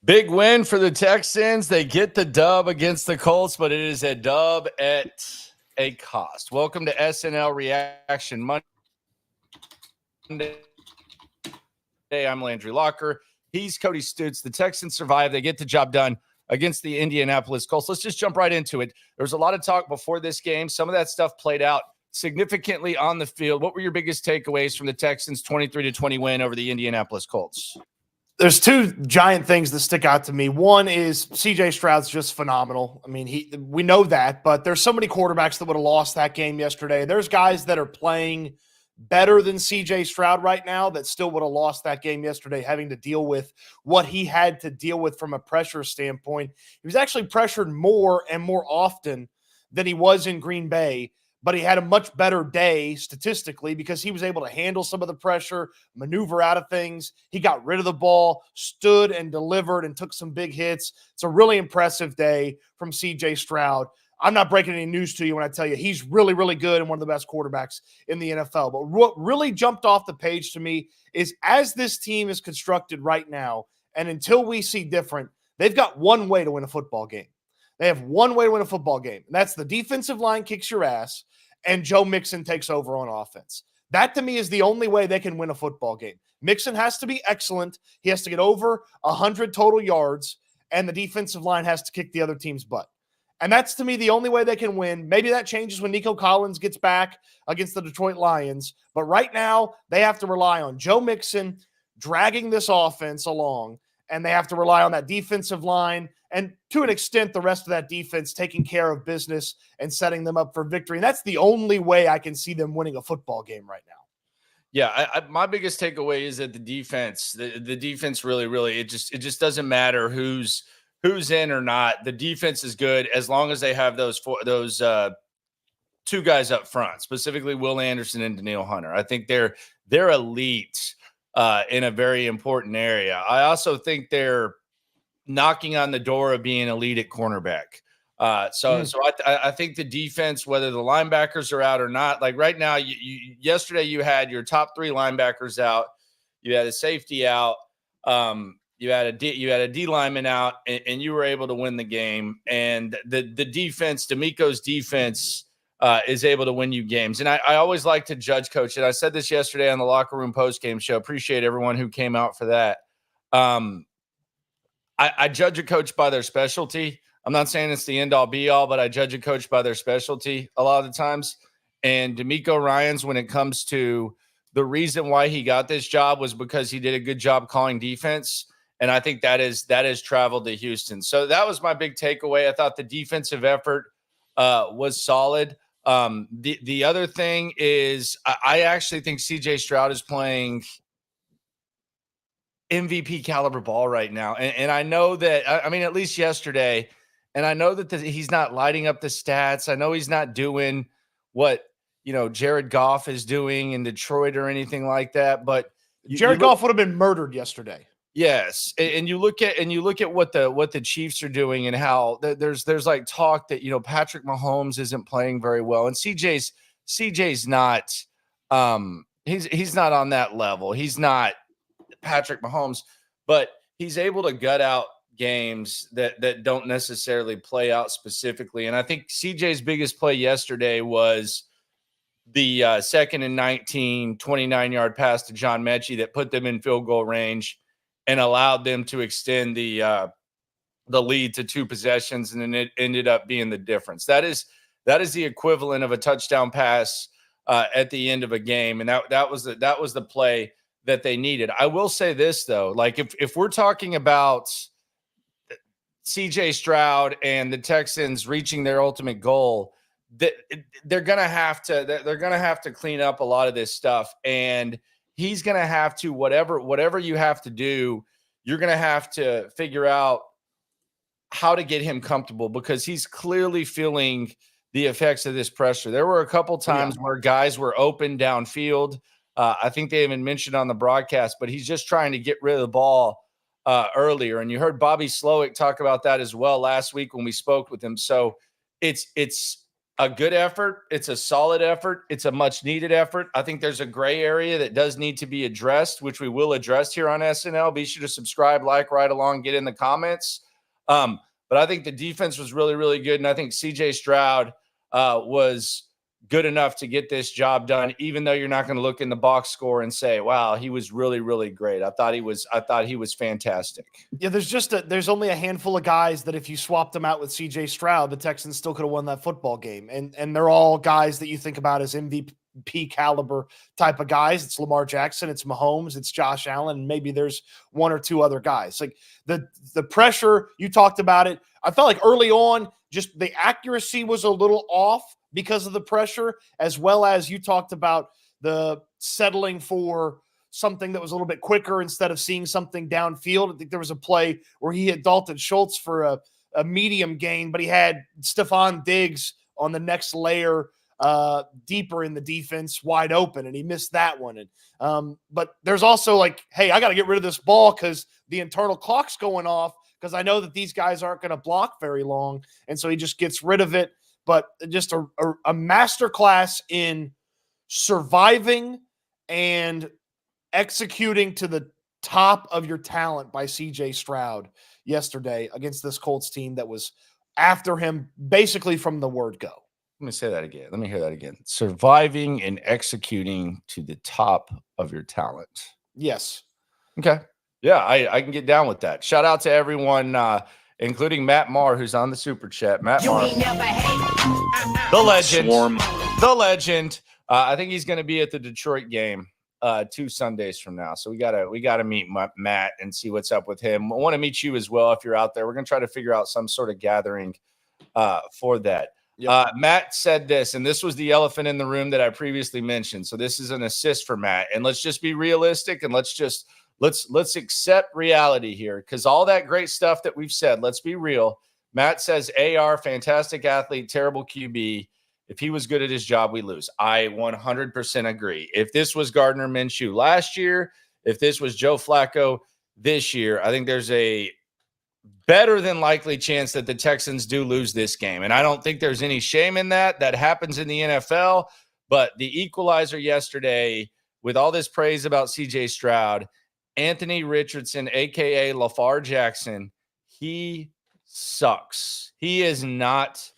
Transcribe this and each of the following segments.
Big win for the Texans. They get the dub against the Colts, but it is a dub at a cost. Welcome to S&L Reaction Monday. I'm Landry Locker. He's Cody Stoots. The Texans survive. They get the job done against the Indianapolis Colts. Let's just jump right into it. There was a lot of talk before this game. Some of that stuff played out significantly on the field. What were your biggest takeaways from the Texans' 23-20 win over the Indianapolis Colts? There's two giant things that stick out to me. One is CJ Stroud's just phenomenal. I mean, we know that, but there's so many quarterbacks that would have lost that game yesterday. There's guys that are playing better than CJ Stroud right now that still would have lost that game yesterday, having to deal with what he had to deal with from a pressure standpoint. He was actually pressured more and more often than he was in Green Bay, but he had a much better day statistically because he was able to handle some of the pressure, maneuver out of things. He got rid of the ball, stood and delivered and took some big hits. It's a really impressive day from CJ Stroud. I'm not breaking any news to you when I tell you he's really, really good and one of the best quarterbacks in the NFL. But what really jumped off the page to me is as this team is constructed right now, and until we see different, they've got one way to win a football game. They have one way to win a football game, and that's the defensive line kicks your ass and Joe Mixon takes over on offense. That, to me, is the only way they can win a football game. Mixon has to be excellent. He has to get over 100 total yards, and the defensive line has to kick the other team's butt. And that's, to me, the only way they can win. Maybe that changes when Nico Collins gets back against the Detroit Lions. But right now, they have to rely on Joe Mixon dragging this offense along, and they have to rely on that defensive line and, to an extent, the rest of that defense taking care of business and setting them up for victory. And that's the only way I can see them winning a football game right now. Yeah, my biggest takeaway is that the defense really, it just doesn't matter who's in or not. The defense is good as long as they have those two guys up front, specifically Will Anderson and Danielle Hunter. I think they're elite in a very important area. I also think they're knocking on the door of being elite at cornerback. So I think the defense, whether the linebackers are out or not, like right now, yesterday you had your top three linebackers out, you had a safety out, you had a D lineman out, and you were able to win the game. And the defense, D'Amico's defense, is able to win you games. And I always like to judge coach. And I said this yesterday on the Locker Room postgame show. Appreciate everyone who came out for that. I judge a coach by their specialty. I'm not saying it's the end-all, be-all, but I judge a coach by their specialty a lot of the times. And D'Amico Ryans, when it comes to the reason why he got this job was because he did a good job calling defense. And I think that has traveled to Houston. So that was my big takeaway. I thought the defensive effort was solid. The other thing is I actually think CJ Stroud is playing MVP caliber ball right now. And I know that, I mean, at least yesterday, and I know that he's not lighting up the stats. I know he's not doing what, Jared Goff is doing in Detroit or anything like that, but Jared Goff would have been murdered yesterday. Yes. And you look at what the Chiefs are doing and how there's like talk that, Patrick Mahomes isn't playing very well. And CJ's not, he's not on that level. He's not Patrick Mahomes, but he's able to gut out games that don't necessarily play out specifically. And I think CJ's biggest play yesterday was the 2nd and 19, 29-yard pass to John Mechie that put them in field goal range and allowed them to extend the lead to 2 possessions, and then it ended up being the difference. That is the equivalent of a touchdown pass at the end of a game, and that was the play that they needed. I will say this though, like if we're talking about CJ Stroud and the Texans reaching their ultimate goal, they're gonna have to clean up a lot of this stuff, and he's gonna have to whatever you have to do, you're gonna have to figure out how to get him comfortable because he's clearly feeling the effects of this pressure. There were a couple times where guys were open downfield. I think they even mentioned on the broadcast, but he's just trying to get rid of the ball earlier. And you heard Bobby Slowick talk about that as well last week when we spoke with him. So it's a good effort. It's a solid effort. It's a much needed effort. I think there's a gray area that does need to be addressed, which we will address here on S&L. Be sure to subscribe, like, right along, get in the comments. But I think the defense was really, really good. And I think CJ Stroud was good enough to get this job done, even though you're not going to look in the box score and say, wow, he was really, really great. I thought he was fantastic. Yeah, there's only a handful of guys that if you swapped them out with CJ Stroud, the Texans still could have won that football game. And they're all guys that you think about as MVP caliber type of guys. It's Lamar Jackson, it's Mahomes, it's Josh Allen, and maybe there's one or two other guys. Like the pressure, you talked about it. I felt like early on, just the accuracy was a little off because of the pressure, as well as you talked about the settling for something that was a little bit quicker instead of seeing something downfield. I think there was a play where he hit Dalton Schultz for a medium gain, but he had Stephon Diggs on the next layer deeper in the defense wide open, and he missed that one. And but there's also like, hey, I got to get rid of this ball because the internal clock's going off because I know that these guys aren't going to block very long. And so he just gets rid of it. But just a masterclass in surviving and executing to the top of your talent by CJ Stroud yesterday against this Colts team that was after him basically from the word go. Let me say that again. Let me hear that again. Surviving and executing to the top of your talent. Yes. Okay. Yeah, I can get down with that. Shout out to everyone, including Matt Marr, who's on the super chat. Matt Marr, the legend, the legend. I think he's going to be at the Detroit game 2 Sundays from now. So we gotta meet Matt and see what's up with him. I want to meet you as well if you're out there. We're going to try to figure out some sort of gathering for that. Yep. Matt said this, and this was the elephant in the room that I previously mentioned. So this is an assist for Matt. And let's just be realistic and let's accept reality here, because all that great stuff that we've said, let's be real. Matt says AR, fantastic athlete, terrible QB. If he was good at his job, we lose. I 100% agree. If this was Gardner Minshew last year, if this was Joe Flacco this year, I think there's a better than likely chance that the Texans do lose this game. And I don't think there's any shame in that. That happens in the NFL. But the equalizer yesterday, with all this praise about CJ Stroud, Anthony Richardson, a.k.a. LaFar Jackson, he sucks. He is not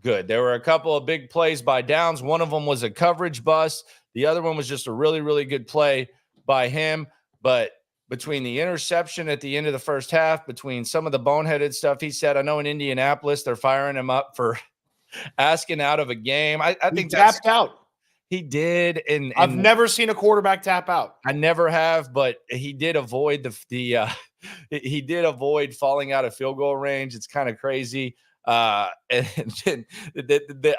good. There were a couple of big plays by Downs. One of them was a coverage bust. The other one was just a really, really good play by him. But between the interception at the end of the first half, between some of the boneheaded stuff he said, I know in Indianapolis they're firing him up for asking out of a game. I think tapped out. He did, and I've never seen a quarterback tap out. I never have, but he did avoid he did avoid falling out of field goal range. It's kind of crazy. And then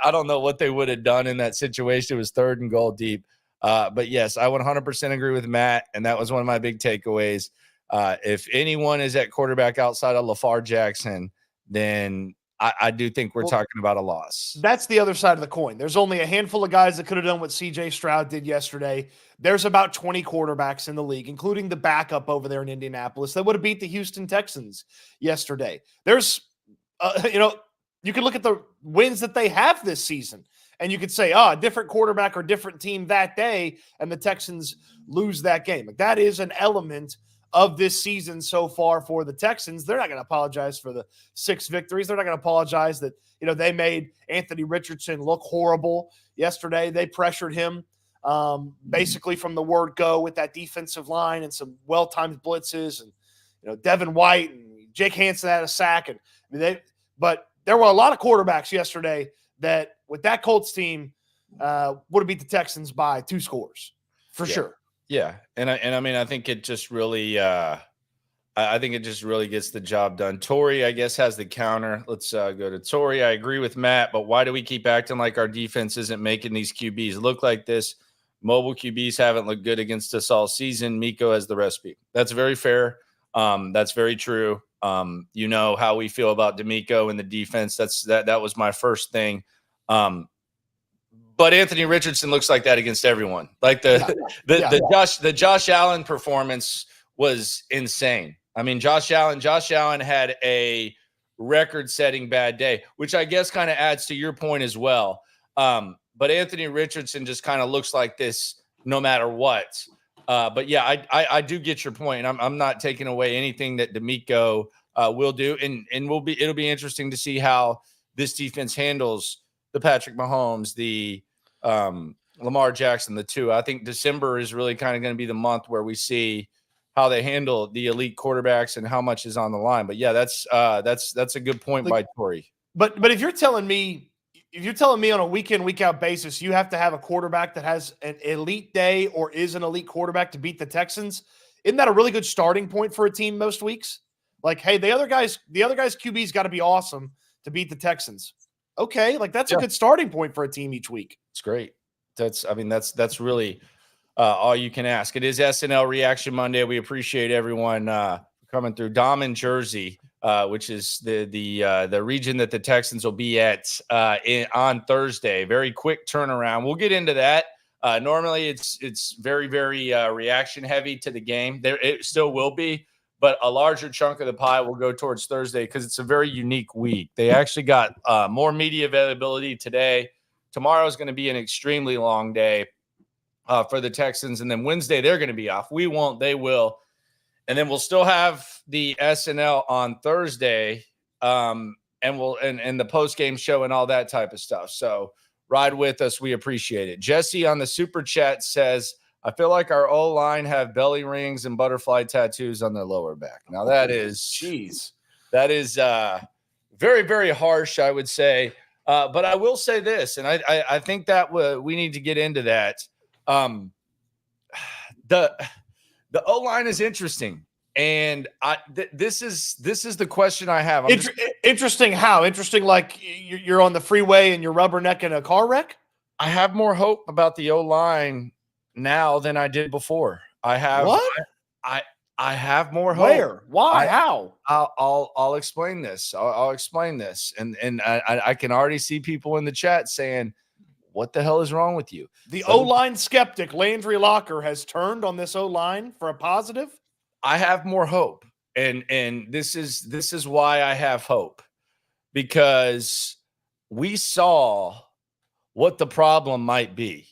I don't know what they would have done in that situation. It was 3rd and goal deep. But yes, I 100% agree with Matt, and that was one of my big takeaways. If anyone is at quarterback outside of LaFar Jackson, then I do think we're talking about a loss. That's the other side of the coin. There's only a handful of guys that could have done what CJ Stroud did yesterday. There's about 20 quarterbacks in the league, including the backup over there in Indianapolis, that would have beat the Houston Texans yesterday. There's, you can look at the wins that they have this season, and you could say, a different quarterback or different team that day, and the Texans lose that game. Like, that is an element of this season so far for the Texans. They're not going to apologize for the 6 victories. They're not going to apologize that, they made Anthony Richardson look horrible yesterday. They pressured him basically from the word go with that defensive line and some well-timed blitzes, and, Devin White and Jake Hansen had a sack. But there were a lot of quarterbacks yesterday that with that Colts team would have beat the Texans by 2 scores for sure. Yeah, and I mean, I think it just really, I think it just really gets the job done. Tori, I guess, has the counter. Let's go to Tori. I agree with Matt, but why do we keep acting like our defense isn't making these QBs look like this? Mobile QBs haven't looked good against us all season. Miko has the recipe. That's very fair. That's very true. You know how we feel about DeMeco and the defense. That was my first thing. But Anthony Richardson looks like that against everyone. Like the Josh Allen performance was insane. I mean, Josh Allen had a record-setting bad day, which I guess kind of adds to your point as well. But Anthony Richardson just kind of looks like this no matter what. But yeah, I do get your point. I'm not taking away anything that D'Amico will do, and it'll be interesting to see how this defense handles the Patrick Mahomes, the Lamar Jackson, the two. I think December is really kind of going to be the month where we see how they handle the elite quarterbacks and how much is on the line. But yeah, that's a good point by Tori. But if you're telling me on a week in, week out basis, you have to have a quarterback that has an elite day or is an elite quarterback to beat the Texans, isn't that a really good starting point for a team most weeks? Like, hey, the other guy's QB's got to be awesome to beat the Texans. Okay, like that's a good starting point for a team each week. It's great. That's really all you can ask. It is S&L Reaction Monday. We appreciate everyone coming through. Dom in Jersey, which is the region that the Texans will be at on Thursday. Very quick turnaround. We'll get into that. Normally, it's very, very reaction heavy to the game. It still will be, but a larger chunk of the pie will go towards Thursday because it's a very unique week. They actually got more media availability today. Tomorrow is going to be an extremely long day for the Texans, and then Wednesday they're going to be off. We won't. They will. And then we'll still have the S&L on Thursday, and the post-game show and all that type of stuff. So ride with us. We appreciate it. Jesse on the super chat says, I feel like our O-line have belly rings and butterfly tattoos on their lower back. Now that is very, very harsh, I would say. But I will say this, and I think that we need to get into that. The O-line is interesting, and this is the question I have. Interesting how? Interesting like you're on the freeway and you're rubbernecking a car wreck? I have more hope about the O-line now than I did before. I have what? I have more hope. Where? Why? How? I'll explain this. I'll explain this, and I can already see people in the chat saying, what the hell is wrong with you? The O-line skeptic, Landry Locker, has turned on this O-line for a positive? I have more hope. And this is why I have hope. Because we saw what the problem might be.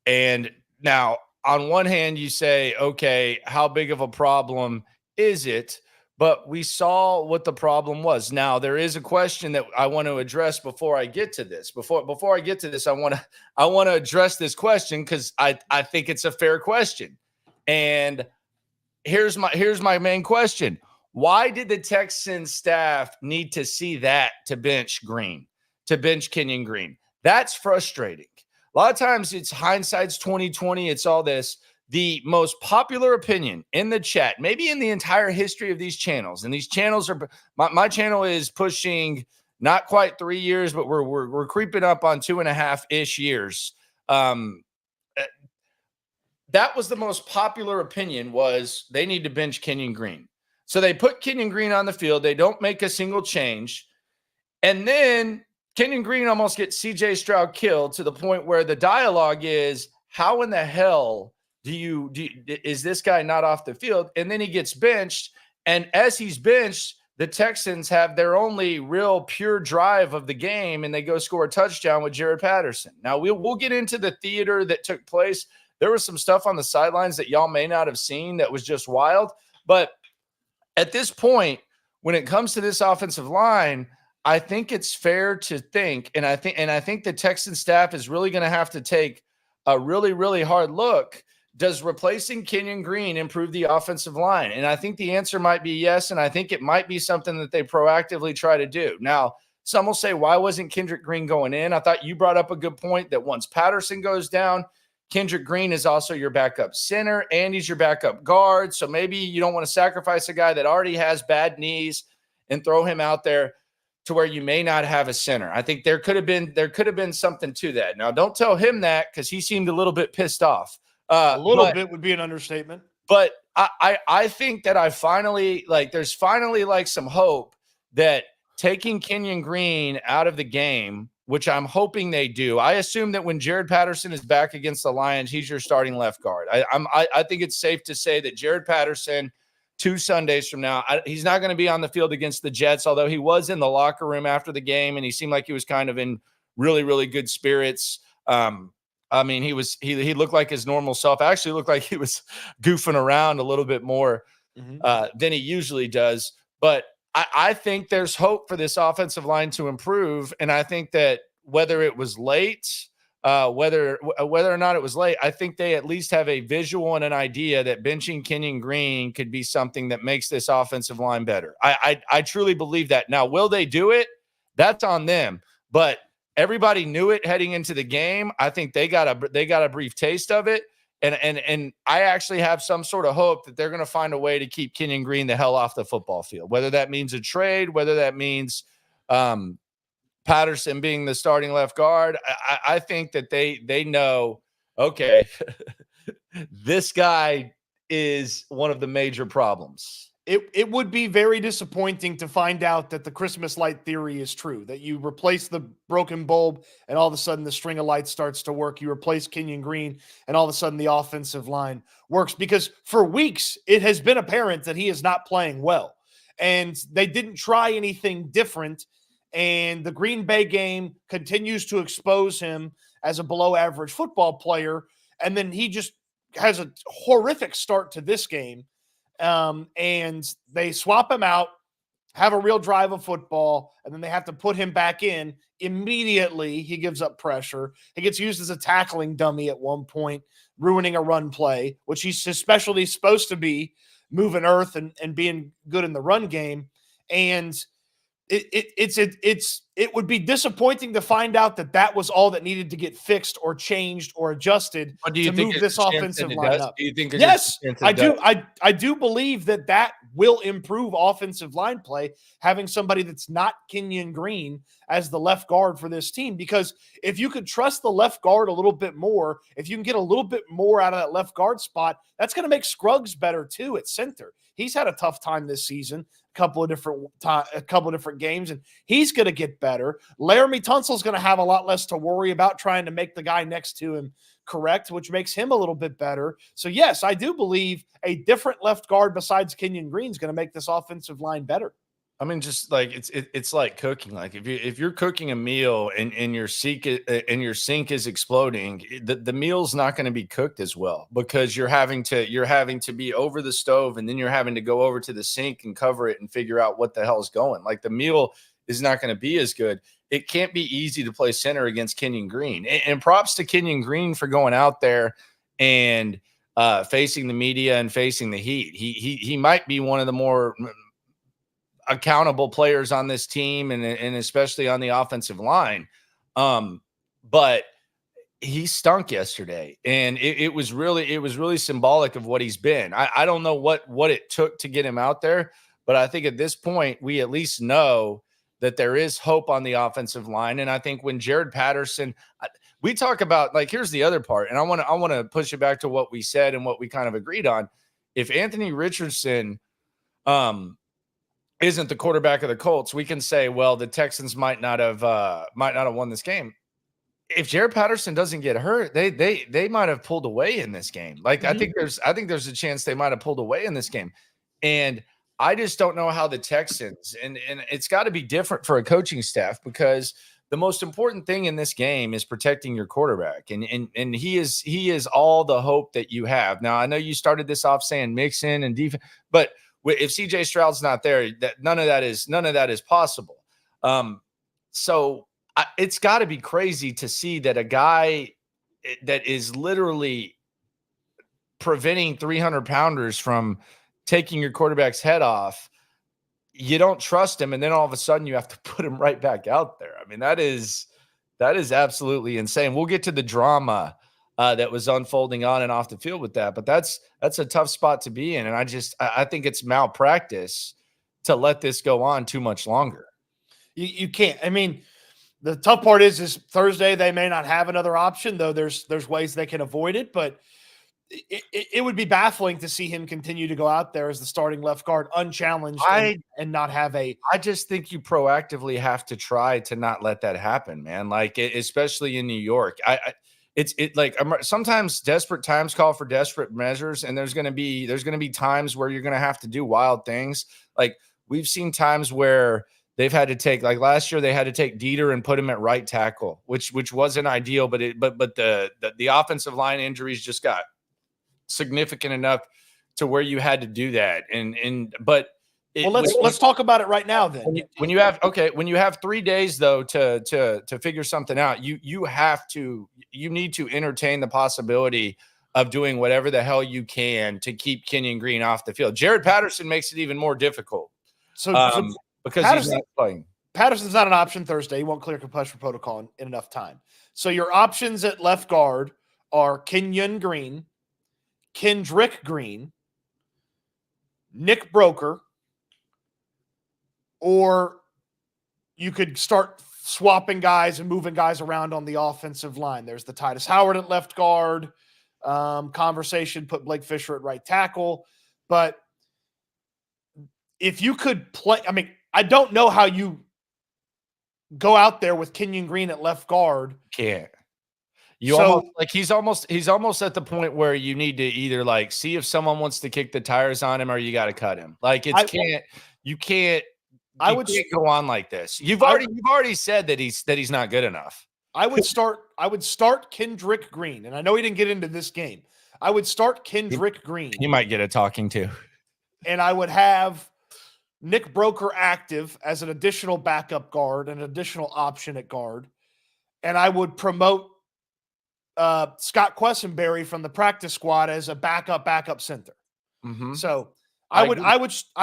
And now, on one hand, you say, okay, how big of a problem is it? But we saw what the problem was. Now, there is a question that I want to address before I get to this. Before I get to this, I want to address this question because I think it's a fair question. And here's my main question. Why did the Texans staff need to see that to bench Kenyon Green? That's frustrating. A lot of times it's hindsight's 2020. It's all this. The most popular opinion in the chat, maybe in the entire history of these channels, and these channels are my channel is pushing not quite 3 years, but we're creeping up on 2.5-ish years. That was the most popular opinion, was they need to bench Kenyon Green. So they put Kenyon Green on the field. They don't make a single change. And then Kenyon Green almost gets CJ Stroud killed to the point where the dialogue is, how in the hell is this guy not off the field? And then he gets benched. And as he's benched, the Texans have their only real pure drive of the game, and they go score a touchdown with Jared Patterson. Now, we'll get into the theater that took place. There was some stuff on the sidelines that y'all may not have seen that was just wild. But at this point, when it comes to this offensive line, I think it's fair to think, and I think the Texan staff is really going to have to take a really, really hard look. Does replacing Kenyon Green improve the offensive line? And I think the answer might be yes, and I think it might be something that they proactively try to do. Now, some will say, why wasn't Kendrick Green going in? I thought you brought up a good point that once Patterson goes down, Kendrick Green is also your backup center, and he's your backup guard. So maybe you don't want to sacrifice a guy that already has bad knees and throw him out there to where you may not have a center. I think there could have been something to that. Now, don't tell him that because he seemed a little bit pissed off. A little bit would be an understatement. But I think that there's finally some hope that taking Kenyon Green out of the game, which I'm hoping they do. I assume that when Jared Patterson is back against the Lions, he's your starting left guard. I think it's safe to say that Jared Patterson, 2 Sundays from now, he's not going to be on the field against the Jets, although he was in the locker room after the game and he seemed like he was kind of in really, really good spirits. I mean, he looked like his normal self. Actually looked like he was goofing around a little bit more than he usually does. But I think there's hope for this offensive line to improve. And I think that whether it was late, whether or not it was late, I think they at least have a visual and an idea that benching Kenyon Green could be something that makes this offensive line better. I truly believe that. Now, will they do it? That's on them. But everybody knew it heading into the game. I think they got a brief taste of it. And I actually have some sort of hope that they're going to find a way to keep Kenyon Green the hell off the football field, whether that means a trade, whether that means Patterson being the starting left guard. I think that they know, okay, this guy is one of the major problems. It would be very disappointing to find out that the Christmas light theory is true, that you replace the broken bulb and all of a sudden the string of lights starts to work. You replace Kenyon Green and all of a sudden the offensive line works, because for weeks it has been apparent that he is not playing well and they didn't try anything different. And the Green Bay game continues to expose him as a below average football player. And then he just has a horrific start to this game. And they swap him out, have a real drive of football, and then they have to put him back in. Immediately, he gives up pressure. He gets used as a tackling dummy at one point, ruining a run play, which he's especially supposed to be, moving earth and being good in the run game. And it would be disappointing to find out that was all that needed to get fixed or changed or adjusted to move this offensive line up. Do you think? Yes, I do. I do believe that will improve offensive line play, having somebody that's not Kenyon Green as the left guard for this team. Because if you could trust the left guard a little bit more, if you can get a little bit more out of that left guard spot, that's going to make Scruggs better too at center. He's had a tough time this season, a couple of different games, and he's going to get better. Laramie Tunsil's going to have a lot less to worry about trying to make the guy next to him correct, which makes him a little bit better. So yes, I do believe a different left guard besides Kenyon Green is going to make this offensive line better. I mean, just like it's like cooking. Like if you're cooking a meal and your sink is exploding, the meal's not going to be cooked as well, because you're having to be over the stove, and then you're having to go over to the sink and cover it and figure out what the hell is going. Like the meal is not going to be as good. It can't be easy to play center against Kenyon Green. And props to Kenyon Green for going out there and facing the media and facing the heat. He might be one of the more accountable players on this team, and especially on the offensive line. But he stunk yesterday, and it was really symbolic of what he's been. I don't know what it took to get him out there, but I think at this point we at least know that there is hope on the offensive line. And I think when Jared Patterson, we talk about, like, here's the other part, and I want to push it back to what we said and what we kind of agreed on. If Anthony Richardson isn't the quarterback of the Colts, we can say, well, the Texans might not have won this game. If Jared Patterson doesn't get hurt, they might have pulled away in this game. Like, I think there's a chance they might have pulled away in this game. And I just don't know how the Texans, and it's got to be different for a coaching staff, because the most important thing in this game is protecting your quarterback. And he is all the hope that you have. Now, I know you started this off saying Mixon and defense, but if CJ Stroud's not there, none of that is possible. So it's got to be crazy to see that a guy that is literally preventing 300-pounders from taking your quarterback's head off, you don't trust him, and then all of a sudden you have to put him right back out there. I mean, that is absolutely insane. We'll get to the drama that was unfolding on and off the field with that, but that's a tough spot to be in. And I think it's malpractice to let this go on too much longer. You can't. I mean, the tough part is Thursday they may not have another option, though there's ways they can avoid it, but it would be baffling to see him continue to go out there as the starting left guard unchallenged and not have I just think you proactively have to try to not let that happen, man. Like, especially in New York. It's like sometimes desperate times call for desperate measures, and there's going to be times where you're going to have to do wild things. Like, we've seen times where they've had to take, like last year, they had to take Dieter and put him at right tackle, which wasn't ideal, but the offensive line injuries just got significant enough to where you had to do that. Let's talk about it right now then. When you have 3 days though to figure something out, you need to entertain the possibility of doing whatever the hell you can to keep Kenyon Green off the field. Jared Patterson makes it even more difficult. Because he's not playing. Patterson's not an option Thursday. He won't clear concussion protocol in enough time. So your options at left guard are Kenyon Green, Kendrick Green, Nick Broker, or you could start swapping guys and moving guys around on the offensive line. There's the Titus Howard at left guard conversation, put Blake Fisher at right tackle. But if you could play, I mean, I don't know how you go out there with Kenyon Green at left guard. Can't. He's almost at the point where you need to either like see if someone wants to kick the tires on him or you got to cut him. Like you can't go on like this. You've already said that he's not good enough. I would start Kendrick Green, and I know he didn't get into this game. I would start Kendrick Green. He might get a talking to. And I would have Nick Broker active as an additional backup guard, an additional option at guard. And I would promote Scott Quessenberry from the practice squad as a backup center. Mm-hmm. So I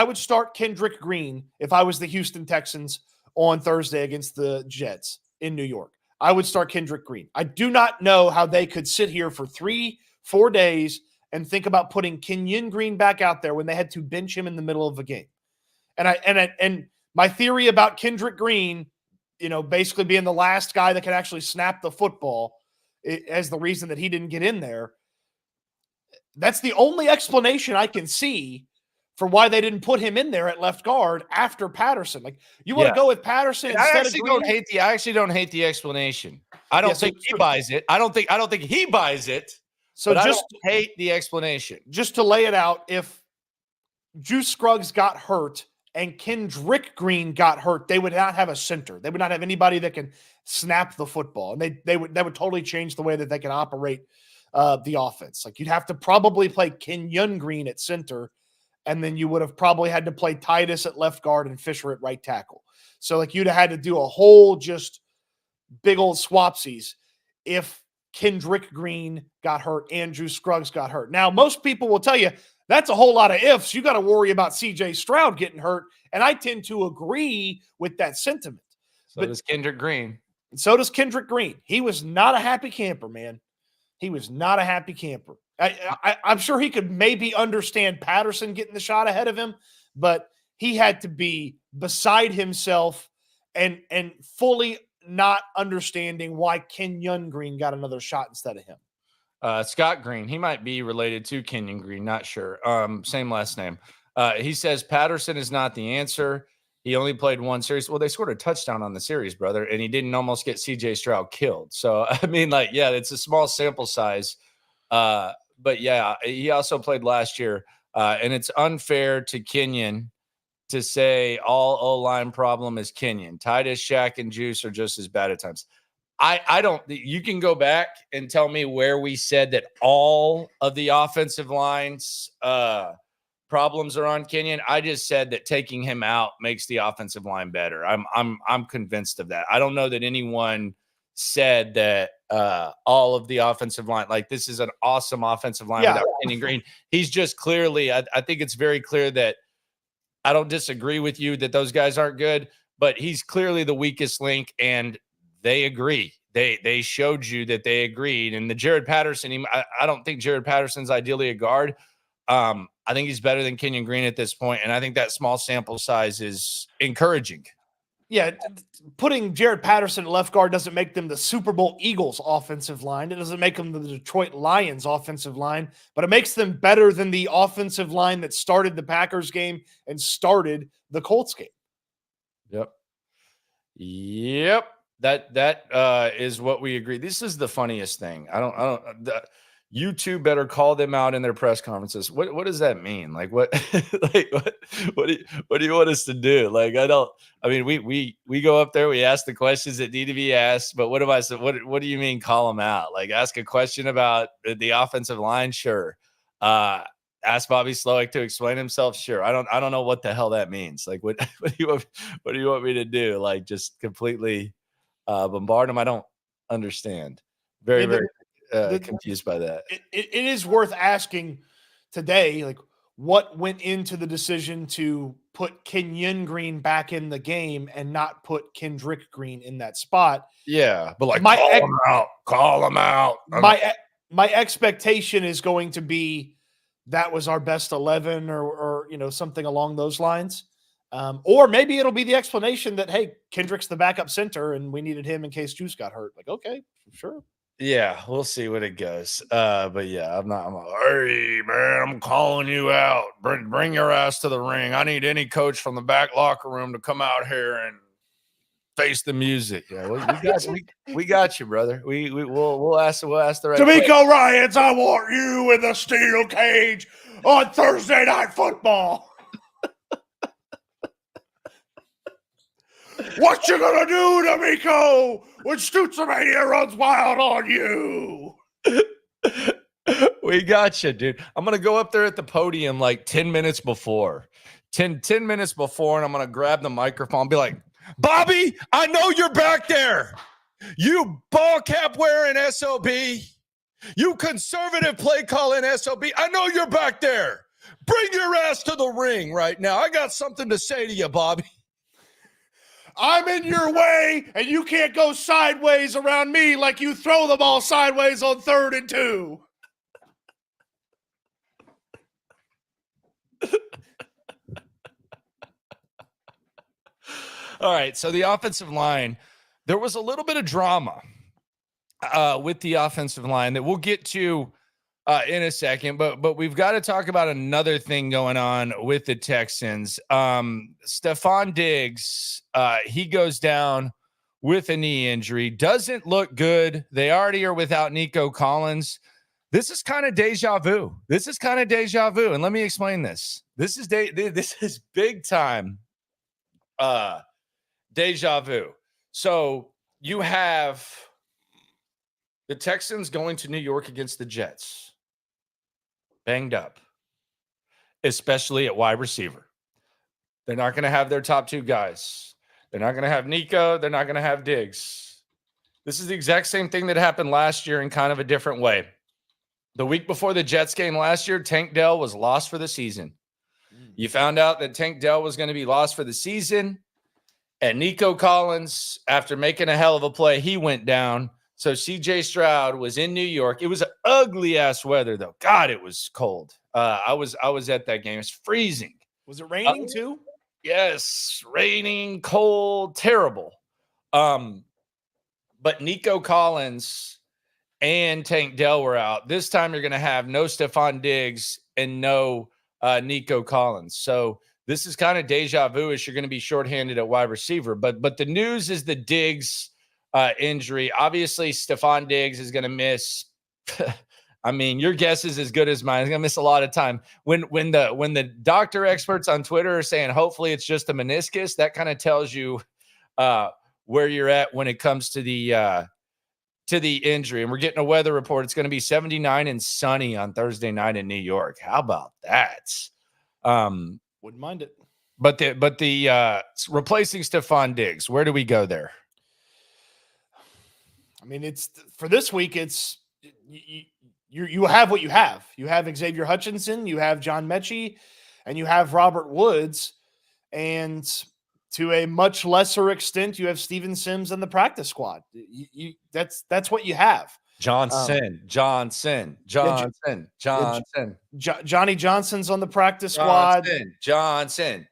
would start Kendrick Green if I was the Houston Texans on Thursday against the Jets in New York. I would start Kendrick Green. I do not know how they could sit here for 3-4 days and think about putting Kenyon Green back out there when they had to bench him in the middle of a game. And my theory about Kendrick Green, basically being the last guy that can actually snap the football as the reason that he didn't get in there. That's the only explanation I can see for why they didn't put him in there at left guard after Patterson. Like, you want to go with Patterson instead of Green? I actually don't hate the explanation. I don't think he buys it. I don't think he buys it. So I don't hate the explanation. Just to lay it out, if Juice Scruggs got hurt and Kendrick Green got hurt, they would not have a center. They would not have anybody that can snap the football. And that would totally change the way that they can operate the offense. Like, you'd have to probably play Kenyon Green at center, and then you would have probably had to play Titus at left guard and Fisher at right tackle. So, like, you'd have had to do a whole just big old swapsies if Kendrick Green got hurt and Juice Scruggs got hurt. Now, most people will tell you that's a whole lot of ifs. You got to worry about CJ Stroud getting hurt, and I tend to agree with that sentiment. So does Kendrick Green. So does Kendrick Green. He was not a happy camper, man. He was not a happy camper. I'm sure he could maybe understand Patterson getting the shot ahead of him, but he had to be beside himself and fully not understanding why Kenyon Green got another shot instead of him. Scott Green, he might be related to Kenyon Green, not sure. Same last name. He says Patterson is not the answer. He only played one series. Well, they scored a touchdown on the series, brother, and he didn't almost get CJ Stroud killed. So, I mean, like, yeah, it's a small sample size. But, yeah, he also played last year. And it's unfair to Kenyon to say all O-line problem is Kenyon. Titus, Shaq, and Juice are just as bad at times. I don't – you can go back and tell me where we said that all of the offensive lines problems are on Kenyon. I just said that taking him out makes the offensive line better. I'm convinced of that. I don't know that anyone said that all of the offensive line, like, this is an awesome offensive line without Kenyon Green. He's just clearly – I think it's very clear that I don't disagree with you that those guys aren't good, but he's clearly the weakest link, and they agree. They showed you that they agreed. And the Jared Patterson, I don't think Jared Patterson's ideally a guard. I think he's better than Kenyon Green at this point, and I think that small sample size is encouraging. Yeah, putting Jared Patterson at left guard doesn't make them the Super Bowl Eagles offensive line. It doesn't make them the Detroit Lions offensive line, but it makes them better than the offensive line that started the Packers game and started the Colts game. Yep. That is what we agree. This is the funniest thing. You two better call them out in their press conferences. What does that mean? Like what like what do you want us to do? Like I mean we go up there, we ask the questions that need to be asked, but what do you mean call them out? Like ask a question about the offensive line? Sure. Ask Bobby Slowick to explain himself. Sure. I don't know what the hell that means. Like what do you want me to do? Like just completely bombard them? I don't understand. Very confused by that. It is worth asking today, like what went into the decision to put Kenyon Green back in the game and not put Kendrick Green in that spot. Yeah, but like call them out. My expectation is going to be that was our best 11 or something along those lines. Or maybe it'll be the explanation that, hey, Kendrick's the backup center and we needed him in case Juice got hurt. Like, okay, sure. Yeah, we'll see what it goes. But yeah, I'm like, hey man, I'm calling you out. Bring your ass to the ring. I need any coach from the back locker room to come out here and face the music. Yeah, we got you, brother. We'll ask the right D'Amico Ryans, I want you in the steel cage on Thursday Night Football. What you gonna do, D'Amico, when Stootsmania runs wild on you? We got you, dude. I'm gonna go up there at the podium like 10 minutes before. 10 minutes before, and I'm gonna grab the microphone and be like, Bobby, I know you're back there. You ball cap wearing SOB. You conservative play calling SOB. I know you're back there. Bring your ass to the ring right now. I got something to say to you, Bobby. I'm in your way, and you can't go sideways around me like you throw the ball sideways on 3rd and 2. All right, so the offensive line, there was a little bit of drama with the offensive line that we'll get to in a second, but we've got to talk about another thing going on with the Texans. Stefon Diggs, he goes down with a knee injury. Doesn't look good. They already are without Nico Collins. This is kind of deja vu. And let me explain this. This is big time deja vu. So you have the Texans going to New York against the Jets. Banged up, especially at wide receiver. They're not going to have their top 2 guys. They're not going to have Nico. They're not going to have Diggs. This is the exact same thing that happened last year in kind of a different way. The week before the Jets game last year, Tank Dell was lost for the season. You found out that Tank Dell was going to be lost for the season, and Nico Collins, after making a hell of a play, he went down. So CJ Stroud was in New York. It was ugly ass weather though. God, it was cold. I was at that game. It's freezing. Was it raining too? Yes, raining, cold, terrible. But Nico Collins and Tank Dell were out. This time you're going to have no Stefon Diggs and no Nico Collins. So this is kind of deja vu as you're going to be shorthanded at wide receiver. But the news is the Diggs injury. Obviously, Stefon Diggs is going to miss. I mean, your guess is as good as mine. He's going to miss a lot of time. When the doctor experts on Twitter are saying hopefully it's just a meniscus, that kind of tells you where you're at when it comes to the injury. And we're getting a weather report. It's going to be 79 and sunny on Thursday night in New York. How about that? Wouldn't mind it. But the replacing Stefon Diggs, where do we go there? I mean, it's for this week. It's you have what you have. You have Xavier Hutchinson, you have John Mechie, and you have Robert Woods, and to a much lesser extent, you have Steven Sims in the practice squad. That's what you have. Johnny Johnson's on the practice squad. Johnson.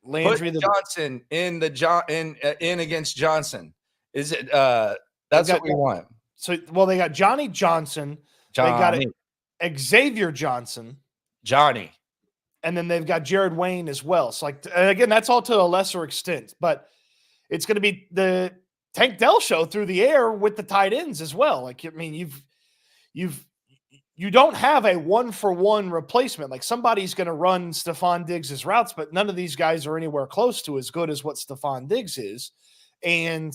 Landry Johnson in against Johnson. Is it that's what we want. So they got Johnny Johnson. They got Xavier Johnson. Johnny. And then they've got Jared Wayne as well. So again, that's all to a lesser extent, but it's going to be Tank Dell show through the air with the tight ends as well. Like, I mean, you don't have a 1-for-1 replacement. Like, somebody's going to run Stephon Diggs' routes, but none of these guys are anywhere close to as good as what Stephon Diggs is. And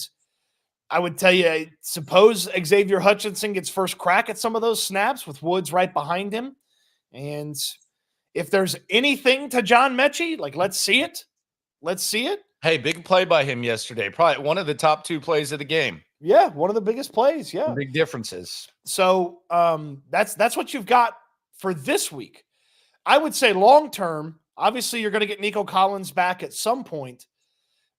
I would tell you, suppose Xavier Hutchinson gets first crack at some of those snaps with Woods right behind him. And if there's anything to John Mechie, like, let's see it. Let's see it. Hey, big play by him yesterday. Probably one of the top 2 plays of the game. Yeah, one of the biggest plays. Yeah. Big differences. So that's what you've got for this week. I would say long term, obviously you're going to get Nico Collins back at some point.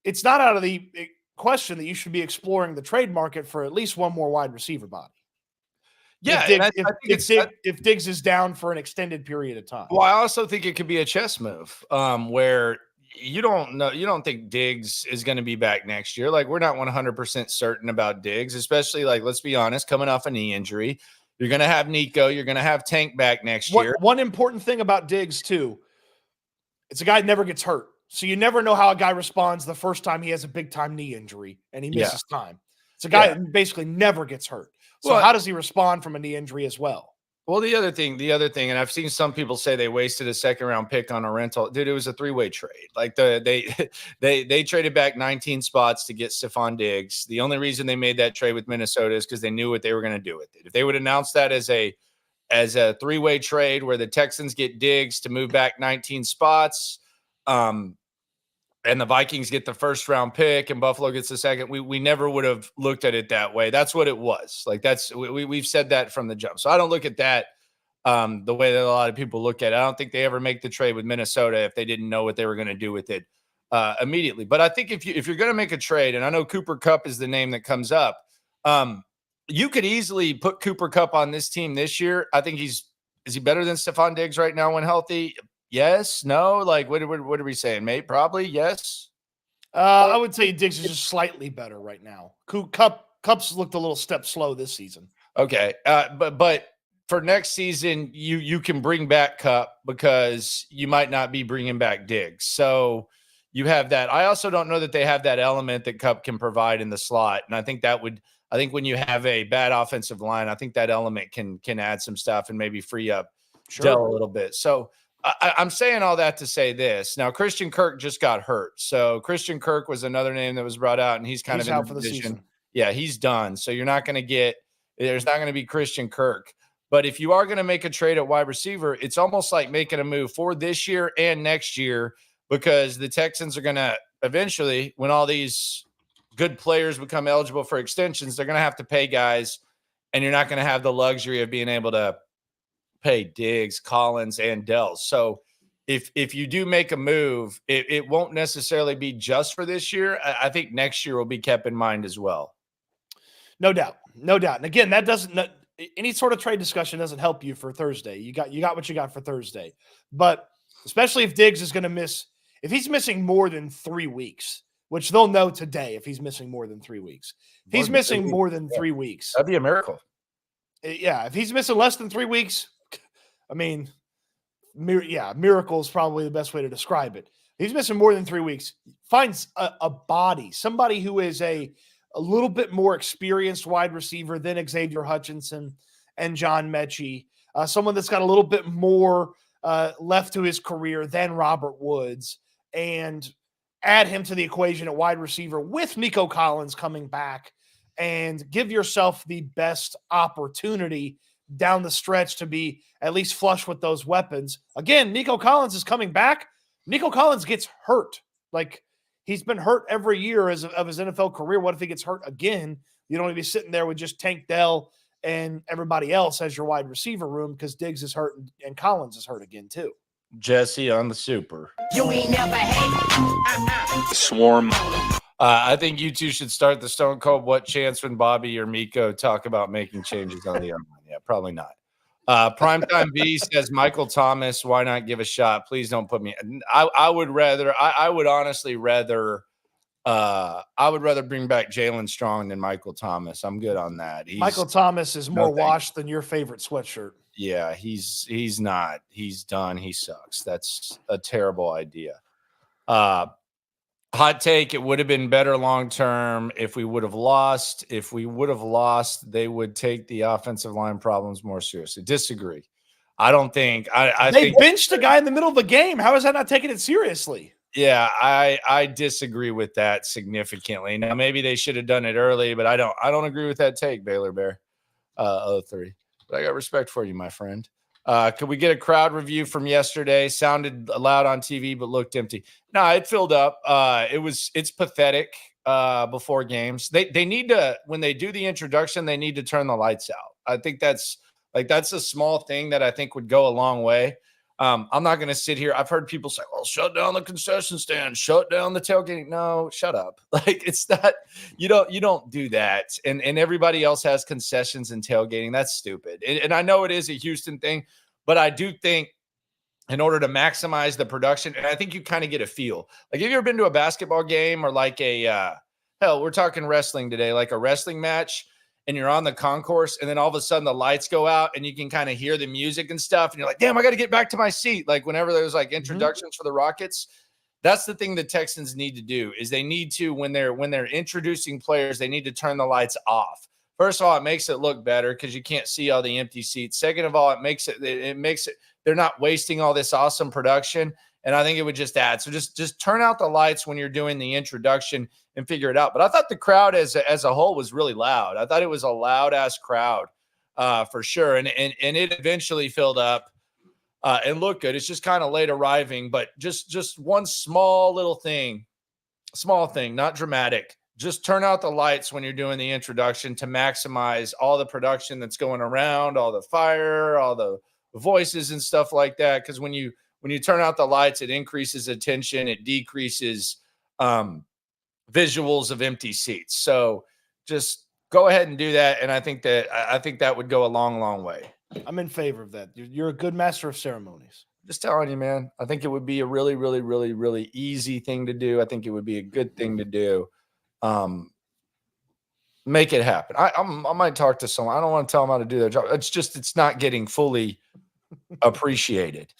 It's not out of the question that you should be exploring the trade market for at least one more wide receiver body. Yeah, if Diggs is down for an extended period of time. Well, I also think it could be a chess move where you don't think Diggs is going to be back next year. Like, we're not 100% certain about Diggs, especially, like, let's be honest, coming off a knee injury. You're going to have Nico. You're going to have Tank back next year. One important thing about Diggs, too, it's a guy that never gets hurt. So you never know how a guy responds the first time he has a big-time knee injury and he misses time. It's a guy that basically never gets hurt. So how does he respond from a knee injury as well? Well, the other thing, and I've seen some people say they wasted a second-round pick on a rental. Dude, it was a 3-way trade. Like, they traded back 19 spots to get Stephon Diggs. The only reason they made that trade with Minnesota is because they knew what they were going to do with it. If they would announce that as a 3-way trade where the Texans get Diggs to move back 19 spots, and the Vikings get the first-round pick and Buffalo gets the second, we never would have looked at it that way. That's what it was. Like, we've said that from the jump. So I don't look at that the way that a lot of people look at it. I don't think they ever make the trade with Minnesota if they didn't know what they were going to do with it immediately. But I think if you're going to make a trade, and I know Cooper Kupp is the name that comes up, you could easily put Cooper Kupp on this team this year. I think is he better than Stephon Diggs right now when healthy? Yes, no, like what are we saying, mate? Probably yes. I would say Diggs is just slightly better right now. Kupp's looked a little step slow this season. Okay, but for next season, you can bring back Kupp because you might not be bringing back Diggs. So you have that. I also don't know that they have that element that Kupp can provide in the slot, and I think when you have a bad offensive line, I think that element can add some stuff and maybe free up Dell a little bit. So. I'm saying all that to say this. Now, Christian Kirk just got hurt. So Christian Kirk was another name that was brought out, and he's kind of out for the season. Yeah, he's done. So you're not going to there's not going to be Christian Kirk. But if you are going to make a trade at wide receiver, it's almost like making a move for this year and next year, because the Texans are going to eventually, when all these good players become eligible for extensions, they're going to have to pay guys, and you're not going to have the luxury of being able to pay Diggs, Collins, and Dell. So if you do make a move, it won't necessarily be just for this year. I think next year will be kept in mind as well. No doubt. And again, that doesn't any sort of trade discussion doesn't help you for Thursday. You got what you got for Thursday. But especially if Diggs is going to miss, if he's missing more than 3 weeks, which they'll know today if he's missing more than 3 weeks. If he's missing more than 3 weeks. That'd be a miracle. Yeah, if he's missing less than 3 weeks, I mean, miracle is probably the best way to describe it. He's missing more than 3 weeks. Finds a body, somebody who is a little bit more experienced wide receiver than Xavier Hutchinson and John Mechie, someone that's got a little bit more left to his career than Robert Woods, and add him to the equation at wide receiver with Nico Collins coming back, and give yourself the best opportunity down the stretch to be at least flush with those weapons. Again, Nico Collins is coming back. Nico Collins gets hurt. Like, he's been hurt every year of his NFL career. What if he gets hurt again? You don't want to be sitting there with just Tank Dell and everybody else as your wide receiver room, because Diggs is hurt and Collins is hurt again too. Jesse on the super. You ain't never hate. Swarm. I think you two should start the Stone Cold What Chance when Bobby or Miko talk about making changes on the online. Yeah, probably not. Primetime V says, Michael Thomas, why not give a shot? Please don't put me. I would honestly rather bring back Jalen Strong than Michael Thomas. I'm good on that. Michael Thomas is more washed than your favorite sweatshirt. Yeah, he's not. He's done. He sucks. That's a terrible idea. Hot take, it would have been better long term if we would have lost. If we would have lost, they would take the offensive line problems more seriously. Disagree. I don't think I They think benched a guy in the middle of the game. How is that not taking it seriously? yeah, I disagree with that significantly. Now maybe they should have done it early, but I don't agree with that take, Baylor Bear. 03. But I got respect for you, my friend. Could we get a crowd review from yesterday? Sounded loud on TV, but looked empty. No, it filled up. It's pathetic before games. They need to, when they do the introduction, they need to turn the lights out. I think that's a small thing that I think would go a long way. I'm not going to sit here. I've heard people say, well, shut down the concession stand, shut down the tailgating. No, shut up. Like, it's not, you don't do that. And everybody else has concessions and tailgating. That's stupid. And I know it is a Houston thing, but I do think in order to maximize the production, and I think you kind of get a feel. Like, have you ever been to a basketball game or like hell, we're talking wrestling today, like a wrestling match, and you're on the concourse, and then all of a sudden the lights go out and you can kind of hear the music and stuff. And you're like, damn, I got to get back to my seat. Like whenever there's like introductions for the Rockets, that's the thing the Texans need to do is they need to, when they're introducing players, they need to turn the lights off. First of all, it makes it look better because you can't see all the empty seats. Second of all, it makes it, they're not wasting all this awesome production. And I think it would just add. So just turn out the lights when you're doing the introduction and figure it out. But I thought the crowd as a whole was really loud. I thought it was a loud ass crowd for sure. And it eventually filled up and looked good. It's just kind of late arriving, but just one small thing, not dramatic. Just turn out the lights when you're doing the introduction to maximize all the production that's going around, all the fire, all the voices and stuff like that. Because when you turn out the lights, it increases attention. It decreases visuals of empty seats. So just go ahead and do that. And I think that would go a long, long way. I'm in favor of that. You're a good master of ceremonies. Just telling you, man. I think it would be a really, really, really, really easy thing to do. I think it would be a good thing to do. Make it happen. I might talk to someone. I don't want to tell them how to do their job. It's not getting fully appreciated.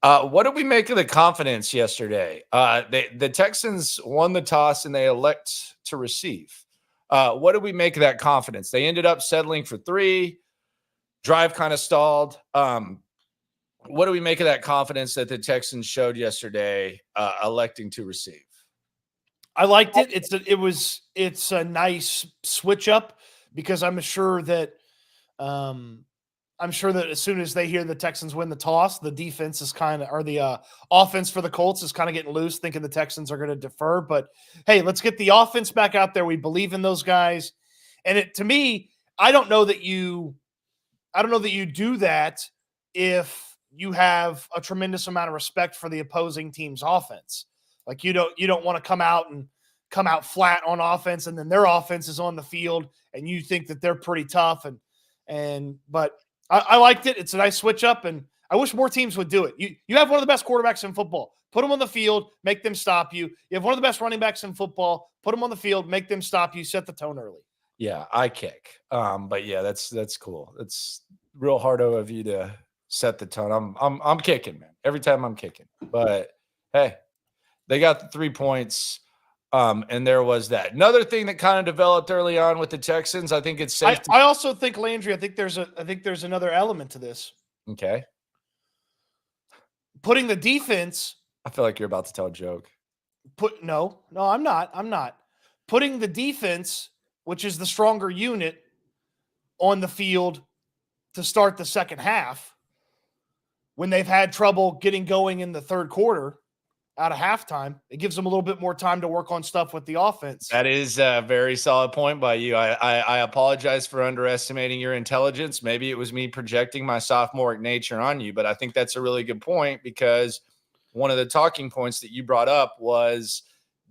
What did we make of the confidence yesterday? The Texans won the toss and they elect to receive. What did we make of that confidence? They ended up settling for 3. Drive kind of stalled. What do we make of that confidence that the Texans showed yesterday, electing to receive? I liked it. It's a nice switch up because I'm sure that as soon as they hear the Texans win the toss, the defense is the offense for the Colts is kind of getting loose, thinking the Texans are going to defer. But hey, let's get the offense back out there. We believe in those guys. And to me, I don't know that you do that if you have a tremendous amount of respect for the opposing team's offense. Like you don't want to come out flat on offense and then their offense is on the field and you think that they're pretty tough but I liked it. It's a nice switch up, and I wish more teams would do it. You have one of the best quarterbacks in football. Put them on the field, make them stop you. You have one of the best running backs in football. Put them on the field, make them stop you. Set the tone early. Yeah, I kick. But yeah, that's cool. It's real hard of you to set the tone. I'm kicking, man. Every time I'm kicking. But hey, they got the 3 points. And there was that. Another thing that kind of developed early on with the Texans, I think it's safe. I also think, Landry, I think there's another element to this. Okay. Putting the defense. I feel like you're about to tell a joke. No, I'm not. Putting the defense, which is the stronger unit, on the field to start the second half when they've had trouble getting going in the third quarter. Out of halftime, it gives them a little bit more time to work on stuff with the offense. That is a very solid point by you. I apologize for underestimating your intelligence. Maybe it was me projecting my sophomoric nature on you, but I think that's a really good point because one of the talking points that you brought up was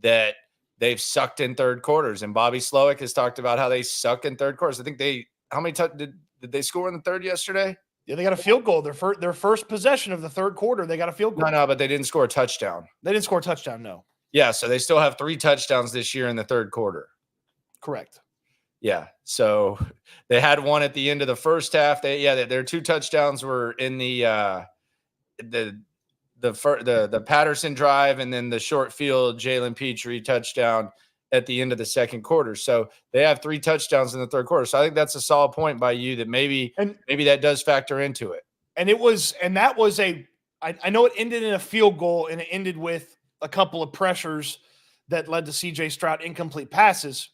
that they've sucked in third quarters, and Bobby Slowick has talked about how they suck in third quarters. I think how many did they score in the third yesterday? Yeah, they got a field goal. Their first possession of the third quarter, they got a field goal. No, but they didn't score a touchdown. They didn't score a touchdown, no. Yeah, so they still have 3 touchdowns this year in the third quarter. Correct. Yeah, so they had one at the end of the first half. Their 2 touchdowns were in the the Patterson drive, and then the short field Jalen Petri touchdown at the end of the second quarter. So they have 3 touchdowns in the third quarter. So I think that's a solid point by you that maybe that does factor into it. And that was I know it ended in a field goal, and it ended with a couple of pressures that led to CJ Stroud incomplete passes.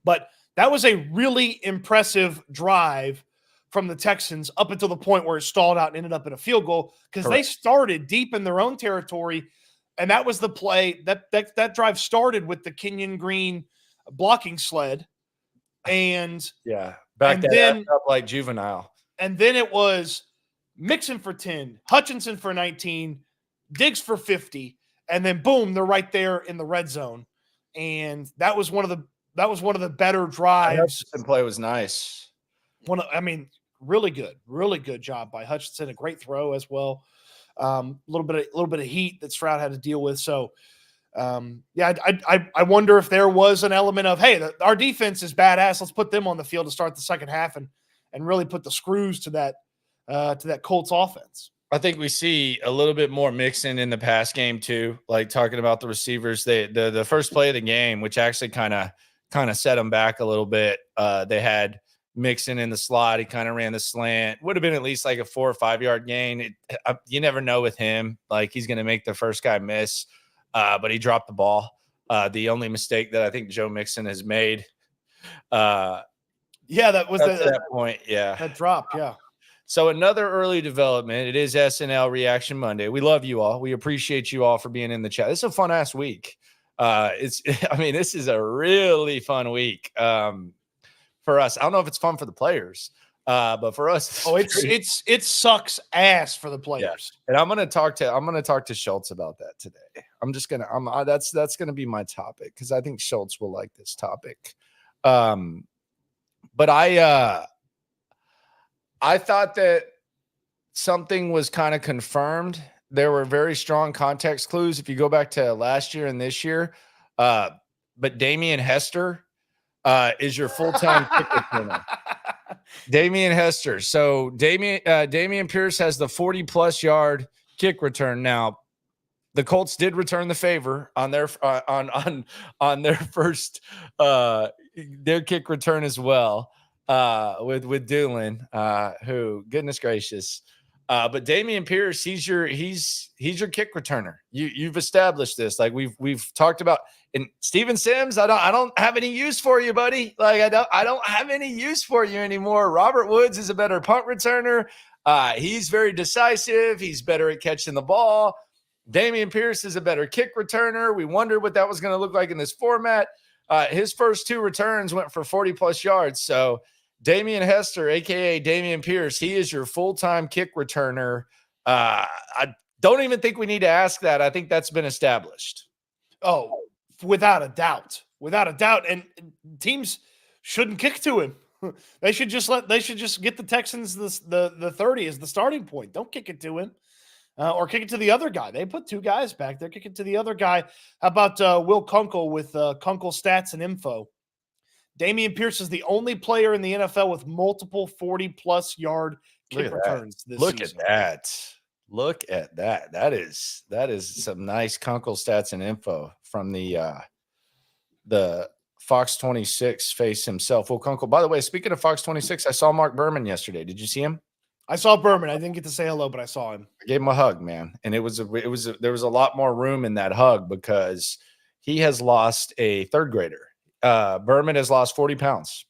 But that was a really impressive drive from the Texans up until the point where it stalled out and ended up in a field goal, because they started deep in their own territory. And that was the play that drive started with the Kenyon Green blocking sled. And back that up like juvenile. And then it was Mixon for 10, Hutchinson for 19, Diggs for 50. And then boom, they're right there in the red zone. And that was one of the better drives. The play was nice. Really good job by Hutchinson. A great throw as well. A little bit of heat that Stroud had to deal with. So, I wonder if there was an element of, hey, our defense is badass. Let's put them on the field to start the second half and really put the screws to that Colts offense. I think we see a little bit more mixing in the pass game too. Like talking about the receivers, the first play of the game, which actually kind of set them back a little bit. They had Mixon in the slot. He kind of ran the slant. Would have been at least like a 4 or 5 yard gain. You never know with him. Like he's going to make the first guy miss, but he dropped the ball. The only mistake that I think Joe Mixon has made. That was that point. Yeah, that drop. Yeah. So another early development. It is S&L Reaction Monday. We love you all. We appreciate you all for being in the chat. This is a fun ass week. This is a really fun week. For us, I don't know if it's fun for the players, but for us, it sucks ass for the players. Yeah. And I'm gonna talk to Schultz about that today. That's gonna be my topic, because I think Schultz will like this topic. But I thought that something was kind of confirmed. There were very strong context clues if you go back to last year and this year. But Damian Hester is your full-time kick returner. Damian Hester. So Damian Pierce has the 40-plus yard kick return. Now, the Colts did return the favor on their on their first their kick return as well. With Doolin, who, goodness gracious, but Damian Pierce, he's your kick returner. You've established this, like we've talked about. And Steven Sims, I don't have any use for you, buddy. Like I don't have any use for you anymore. Robert Woods is a better punt returner. He's very decisive. He's better at catching the ball. Damian Pierce is a better kick returner. We wondered what that was going to look like in this format. His first 2 returns went for 40-plus yards. So Damian Hester, a.k.a. Damian Pierce, he is your full-time kick returner. I don't even think we need to ask that. I think that's been established. Oh, without a doubt. And teams shouldn't kick to him. They should just get the Texans the 30 as the starting point. Don't kick it to him. Or kick it to the other guy. They put 2 guys back there. Kick it to the other guy. How about Will Kunkel with Kunkel Stats and Info? Damian Pierce is the only player in the NFL with multiple 40-plus yard kick returns this season. Look at that. That is some nice Kunkel Stats and Info from the Fox 26 face himself. Will Kunkel. By the way, speaking of Fox 26, I saw Mark Berman yesterday. Did you see him? I saw Berman. I didn't get to say hello, but I saw him. I gave him a hug, man. And there was a lot more room in that hug because he has lost a third grader. Berman has lost 40 pounds.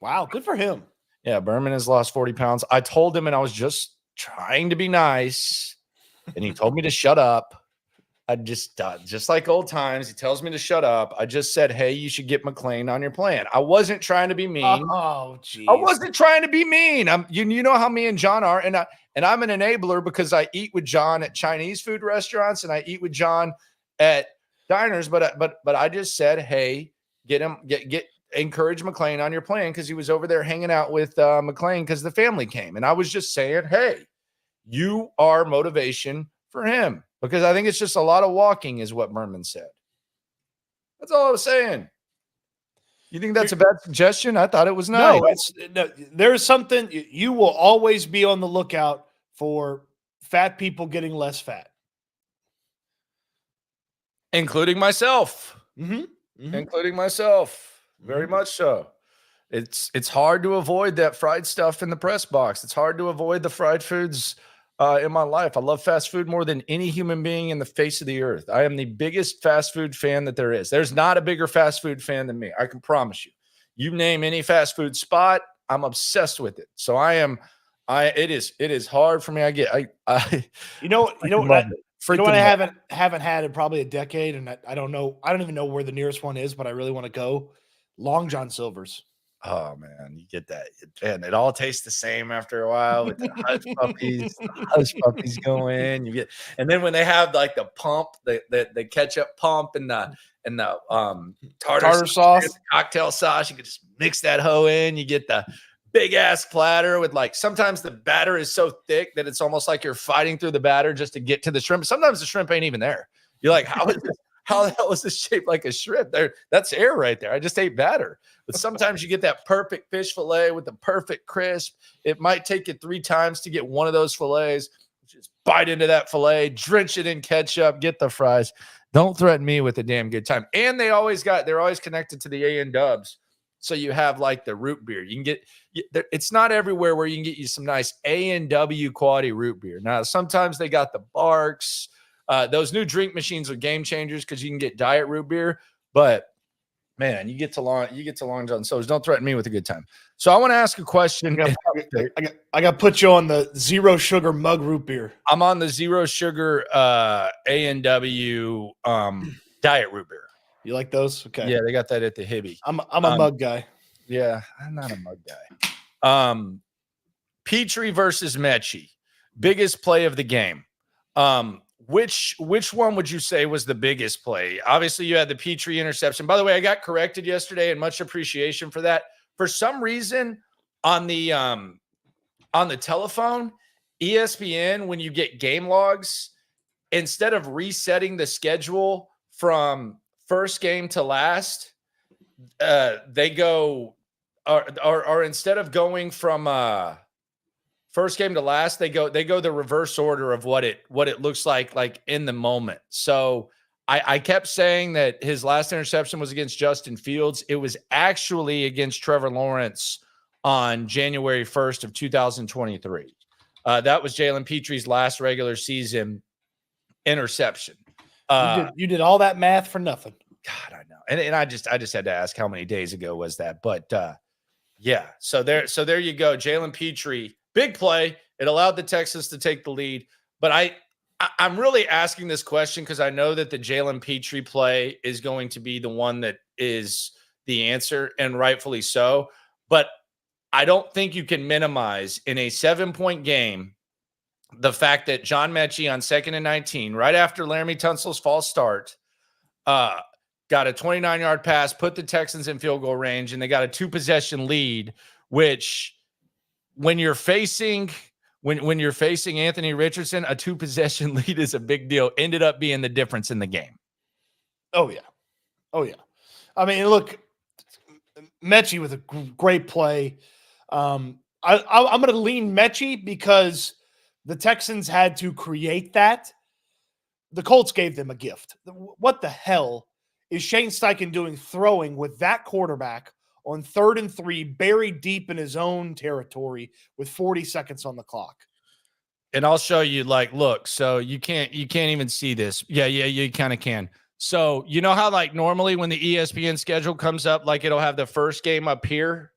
Wow. Good for him. Yeah. Berman has lost 40 pounds. I told him, and I was just trying to be nice, and he told me to shut up. I just like old times. He tells me to shut up. I just said, hey, you should get McClain on your plan. I wasn't trying to be mean. Oh, geez. I wasn't trying to be mean. You know how me and John are, and I'm an enabler because I eat with John at Chinese food restaurants and I eat with John at diners. But I just said, hey, encourage McClain on your plan, because he was over there hanging out with McClain because the family came, and I was just saying, hey, you are motivation for him. Because I think it's just a lot of walking is what Berman said. That's all I was saying. You think that's a bad suggestion? I thought it was nice. No, there's something. You will always be on the lookout for fat people getting less fat. including myself. Mm-hmm. Including myself. Very much so. It's hard to avoid that fried stuff in the press box. It's hard to avoid the fried foods in my life. I love fast food more than any human being in the face of the earth. I am the biggest fast food fan that there is. There's not a bigger fast food fan than me. I can promise you. You name any fast food spot, I'm obsessed with it. So it is hard for me. You know what I haven't had in probably a decade, and I don't know. I don't even know where the nearest one is, but I really want to go. Long John Silver's. Oh man, you get that, and it all tastes the same after a while with the hush puppies go in. And then when they have like the pump, the ketchup pump and the tartar sauce, cocktail sauce, you can just mix that hoe in. You get the big ass platter with like sometimes the batter is so thick that it's almost like you're fighting through the batter just to get to the shrimp. Sometimes the shrimp ain't even there. You're like, how the hell is this shaped like a shrimp? That's air right there. I just ate batter. But sometimes you get that perfect fish fillet with the perfect crisp. It might take you 3 times to get one of those fillets. Just bite into that fillet, drench it in ketchup, get the fries. Don't threaten me with a damn good time. And they're always connected to the A&W Dubs. So you have like the root beer. You can get it's not everywhere where you can get you some nice A&W quality root beer. Now, sometimes they got the Barks. Those new drink machines are game changers because you can get diet root beer, but man, you get to Long John Silver's. Don't threaten me with a good time. So I want to ask a question. I got to put you on the zero sugar mug root beer. I'm on the zero sugar A&W diet root beer. You like those? Okay. Yeah, they got that at the Hibby. I'm a mug guy. Yeah, I'm not a mug guy. Petri versus Mechie, biggest play of the game. Which one would you say was the biggest play? Obviously, you had the Petri interception. By the way, I got corrected yesterday, and much appreciation for that. For some reason, on the telephone, ESPN, when you get game logs, instead of resetting the schedule from first game to last, they go or instead of going from first game to last, they go the reverse order of what it looks like in the moment. So I kept saying that his last interception was against Justin Fields. It was actually against Trevor Lawrence on January 1st of 2023. That was Jalen Petrie's last regular season interception. You did all that math for nothing. God, I know. And I just had to ask how many days ago was that? But yeah. So there you go. Jalen Petrie, big play. It allowed the Texans to take the lead. But I'm really asking this question because I know that the Jalen Petrie play is going to be the one that is the answer, and rightfully so. But I don't think you can minimize in a 7-point game the fact that John Mechie on 2nd and 19, right after Laramie Tunsil's false start, got a 29-yard pass, put the Texans in field goal range, and they got a 2-possession lead, which when you're facing Anthony Richardson, a 2-possession lead is a big deal. Ended up being the difference in the game. Oh, yeah. I mean, look, Mechie with a great play. I'm going to lean Mechie because the Texans had to create that. The Colts gave them a gift. What the hell is Shane Steichen doing throwing with that quarterback on 3rd and 3, buried deep in his own territory with 40 seconds on the clock? And I'll show you, like, look, so you can't even see this. Yeah, you kind of can. So you know how like normally when the ESPN schedule comes up, like it'll have the first game up here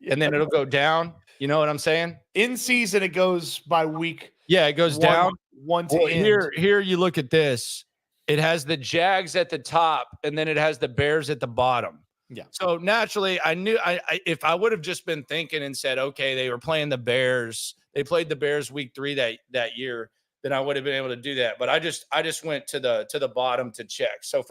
and then it'll go down. You know what I'm saying? In season, it goes by week. Yeah, it goes down. One to end. Here you look at this. It has the Jags at the top, and then it has the Bears at the bottom. Yeah. So naturally, I knew if I would have just been thinking and said, okay, they were playing the Bears. They played the Bears week 3 that year, then I would have been able to do that. But I just went to the bottom to check. So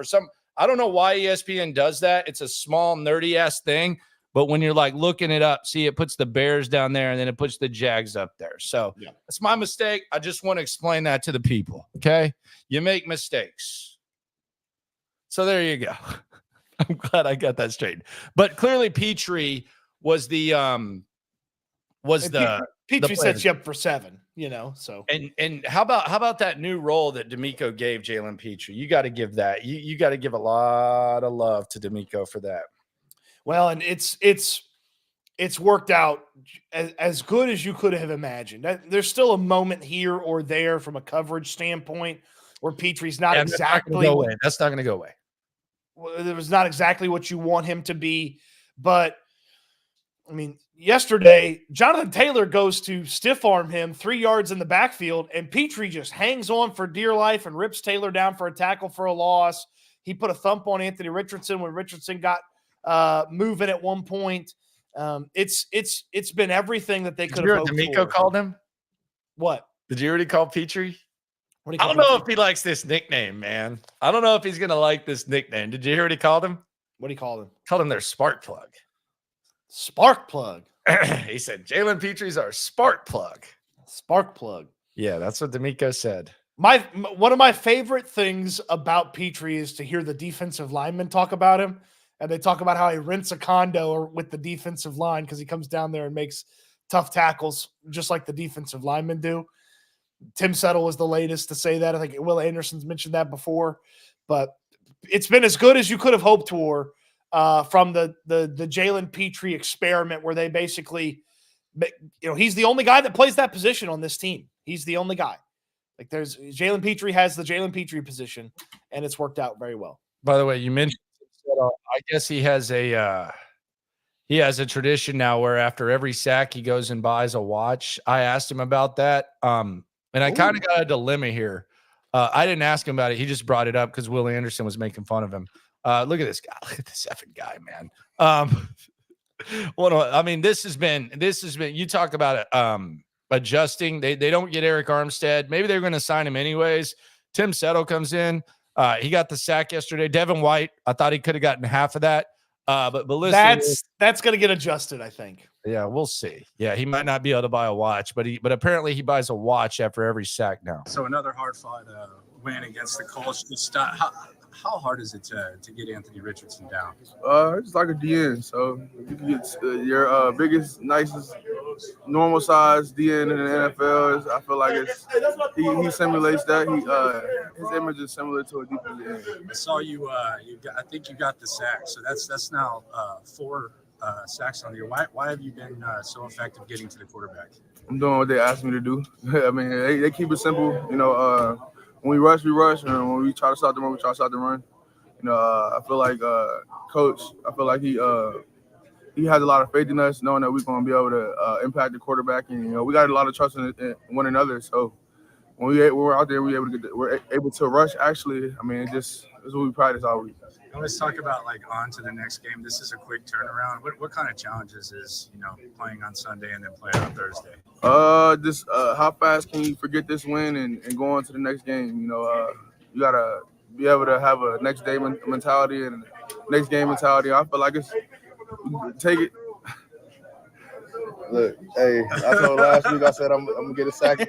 I don't know why ESPN does that. It's a small nerdy ass thing. But when you're like looking it up, see, it puts the Bears down there and then it puts the Jags up there. So yeah, that's my mistake. I just want to explain that to the people. Okay. You make mistakes. So there you go. I'm glad I got that straight. But clearly Petrie was the Petri sets you up for 7, so. And how about that new role that D'Amico gave Jalen Petri? You got to give that. You got to give a lot of love to D'Amico for that. Well, and it's worked out as good as you could have imagined. There's still a moment here or there from a coverage standpoint where Petri's not exactly. That's not going to go away. It was not exactly what you want him to be, but I mean, yesterday, Jonathan Taylor goes to stiff arm him 3 yards in the backfield, and Petri just hangs on for dear life and rips Taylor down for a tackle for a loss. He put a thump on Anthony Richardson when Richardson got moving at one point. It's been everything that they could have hoped for. D'Amico called him? What? Did you already call Petri? I don't know if he likes this nickname, man. I don't know if he's going to like this nickname. Did you hear what he called him? What did he call him? Called him their spark plug. Spark plug. He said, Jalen Petri's our spark plug. Spark plug. Yeah, that's what D'Amico said. One of my favorite things about Petri is to hear the defensive linemen talk about him. And they talk about how he rents a condo with the defensive line because he comes down there and makes tough tackles just like the defensive linemen do. Tim Settle was the latest to say that. I think Will Anderson's mentioned that before. But it's been as good as you could have hoped for. From the Jalen Petri experiment where they basically, he's the only guy that plays that position on this team. He's the only guy. Like Jalen Petri has the Jalen Petri position, and it's worked out very well. By the way, you mentioned, I guess he has a tradition now where after every sack he goes and buys a watch. I asked him about that, and I kind of got a dilemma here. I didn't ask him about it. He just brought it up because Will Anderson was making fun of him. Look at this guy. Look at this effing guy, man. This has been, you talk about it, adjusting. They don't get Eric Armstead. Maybe they're going to sign him anyways. Tim Settle comes in. He got the sack yesterday. Devin White, I thought he could have gotten half of that. But listen, that's going to get adjusted, I think. Yeah, we'll see. Yeah, he might not be able to buy a watch, but apparently he buys a watch after every sack now. So another hard-fought win against the Colts. Just how hard is it to get Anthony Richardson down? It's like a DN. So you can get your biggest, nicest, normal size DN in the NFL. I feel like he simulates that. His image is similar to a defensive end. I saw you. I think you got the sack. So that's now 4 sacks on the year. Why have you been so effective getting to the quarterback? I'm doing what they asked me to do. I mean, they keep it simple. When we rush, and when we try to stop the run, we try to stop the run. I feel like Coach, he has a lot of faith in us, knowing that we're going to be able to impact the quarterback. And, we got a lot of trust in one another. So when we're out there, we're able to rush, actually. I mean, it's what we practice all week. Now let's talk about on to the next game. This is a quick turnaround. What kind of challenges is playing on Sunday and then playing on Thursday? How fast can you forget this win and go on to the next game? You gotta be able to have a next day mentality and next game mentality. I feel like take it. Look, hey, I told last week I said I'm gonna get a sack.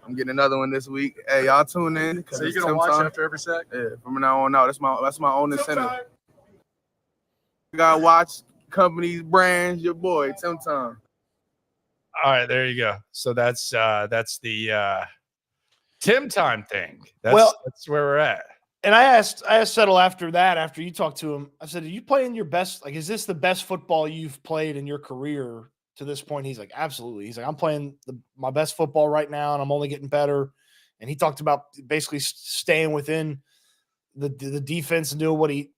I'm getting another one this week. Hey, y'all tune in. So you're gonna watch after every sack? Yeah, from now on out. That's my own incentive. You gotta watch companies, brands, your boy, Tim Tom. All right, there you go. So that's the Tim Time thing. That's where we're at. And I asked Settle after you talked to him, I said, are you playing your best? Like, is this the best football you've played in your career to this point? He's like, absolutely. He's like, I'm playing my best football right now, and I'm only getting better. And he talked about basically staying within the defense and doing what he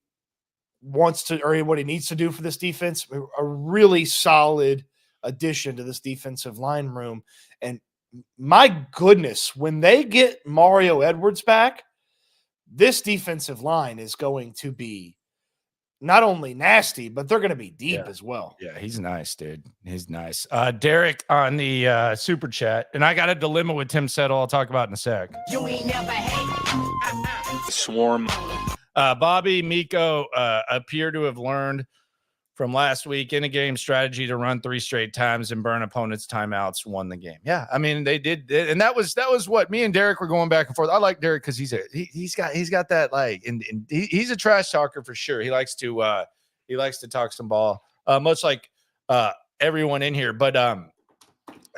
wants to, or what he needs to do for this defense. A really solid addition to this defensive line room. And my goodness, when they get Mario Edwards back, this defensive line is going to be not only nasty, but they're going to be deep as well. Yeah, he's nice, dude. He's nice. Derek on the super chat, and I got a dilemma with Tim Settle I'll talk about in a sec. You ain't never hate. Swarm. Bobby, Miko appear to have learned from last week in a game strategy to run 3 straight times and burn opponents' timeouts won the game. Yeah, I mean they did, and that was what me and Derek were going back and forth. I like Derek because he's got that and he's a trash talker for sure. He likes to talk some ball, much like everyone in here. But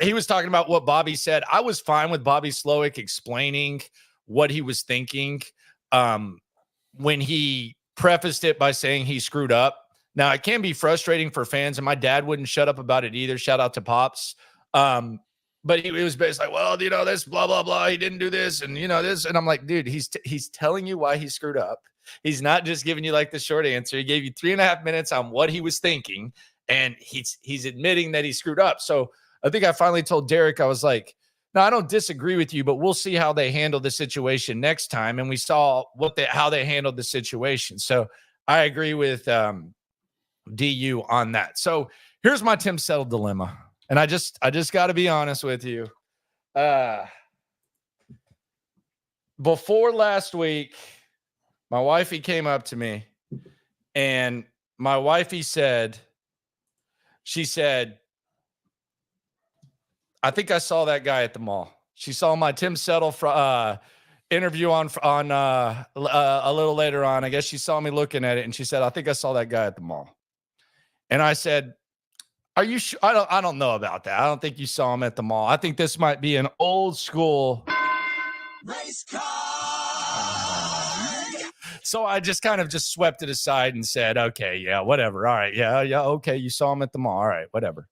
he was talking about what Bobby said. I was fine with Bobby Slowick explaining what he was thinking when he prefaced it by saying he screwed up. Now, it can be frustrating for fans, and my dad wouldn't shut up about it either. Shout out to Pops. But he was basically like, well, this blah, blah, blah. He didn't do this and, this. And I'm like, dude, he's telling you why he screwed up. He's not just giving you like the short answer. He gave you 3.5 minutes on what he was thinking, and he's admitting that he screwed up. So I think I finally told Derek, I was like, no, I don't disagree with you, but we'll see how they handle the situation next time. And we saw how they handled the situation. So I agree with DU on that. So here's my Tim Settle dilemma. And I just got to be honest with you. Before last week, my wifey came up to me, and my wifey said, I think I saw that guy at the mall. She saw my Tim Settle interview on a little later on. I guess she saw me looking at it, and she said, I think I saw that guy at the mall. And I said, are you sure? I don't know about that. I don't think you saw him at the mall. I think this might be an old school race car. So I just kind of swept it aside and said, okay, yeah, whatever. All right. Yeah. Okay. You saw him at the mall. All right, whatever.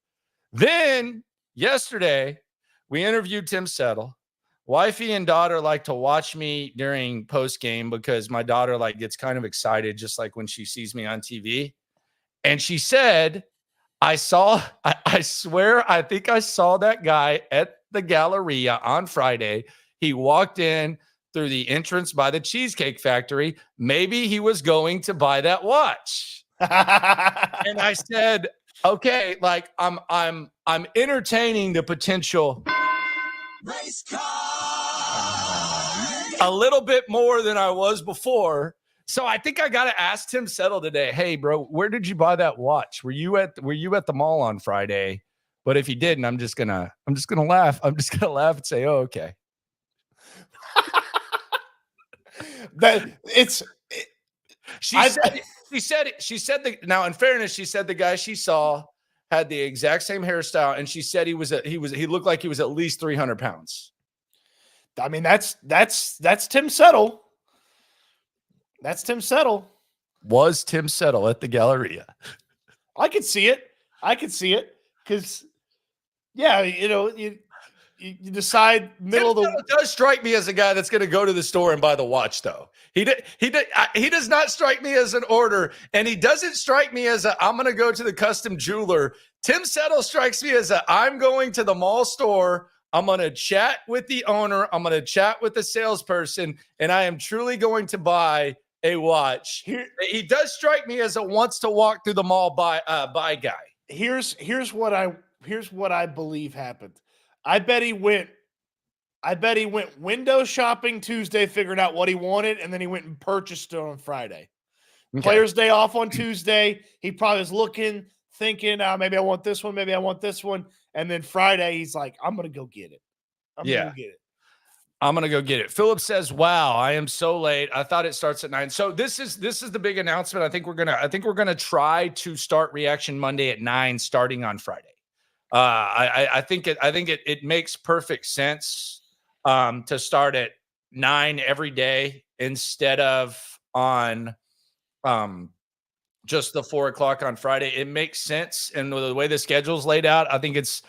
Then yesterday we interviewed Tim Settle. Wifey and daughter like to watch me during post game because my daughter gets kind of excited, just like when she sees me on TV. And she said, I swear, I think I saw that guy at the Galleria on Friday. He walked in through the entrance by the Cheesecake Factory. Maybe he was going to buy that watch. And I said, okay, I'm entertaining the potential race car a little bit more than I was before. So I think I got to ask Tim Settle today, hey, bro, where did you buy that watch? Were you at the mall on Friday? But if you didn't, I'm just going to laugh. I'm just going to laugh and say, oh, okay. She said now in fairness, she said the guy she saw had the exact same hairstyle, and she said he looked like he was at least 300 pounds. I mean, that's Tim Settle. That's Tim Settle. Was Tim Settle at the Galleria? I could see it. Because, yeah, you decide middle Tim of the. Does strike me as a guy that's going to go to the store and buy the watch, though. He does not strike me as an order, and he doesn't strike me as I'm going to go to the custom jeweler. Tim Settle strikes me as I'm going to the mall store. I'm going to chat with the owner. I'm going to chat with the salesperson, and I am truly going to buy a watch. He does strike me as a wants to walk through the mall buy guy. Here's what I believe happened. I bet he went window shopping Tuesday, figured out what he wanted, and then he went and purchased it on Friday. Okay. Players' day off on Tuesday. He probably was looking, thinking, maybe I want this one, maybe I want this one. And then Friday, he's like, I'm going to go get it. I'm going to go get it. Philip says, wow, I am so late. I thought it starts at 9. So this is the big announcement. I think we're going to try to start Reaction Monday at 9 starting on Friday. I think it makes perfect sense to start at 9 every day instead of on just the 4 o'clock on Friday. It makes sense, and the way the schedule's laid out, I think it's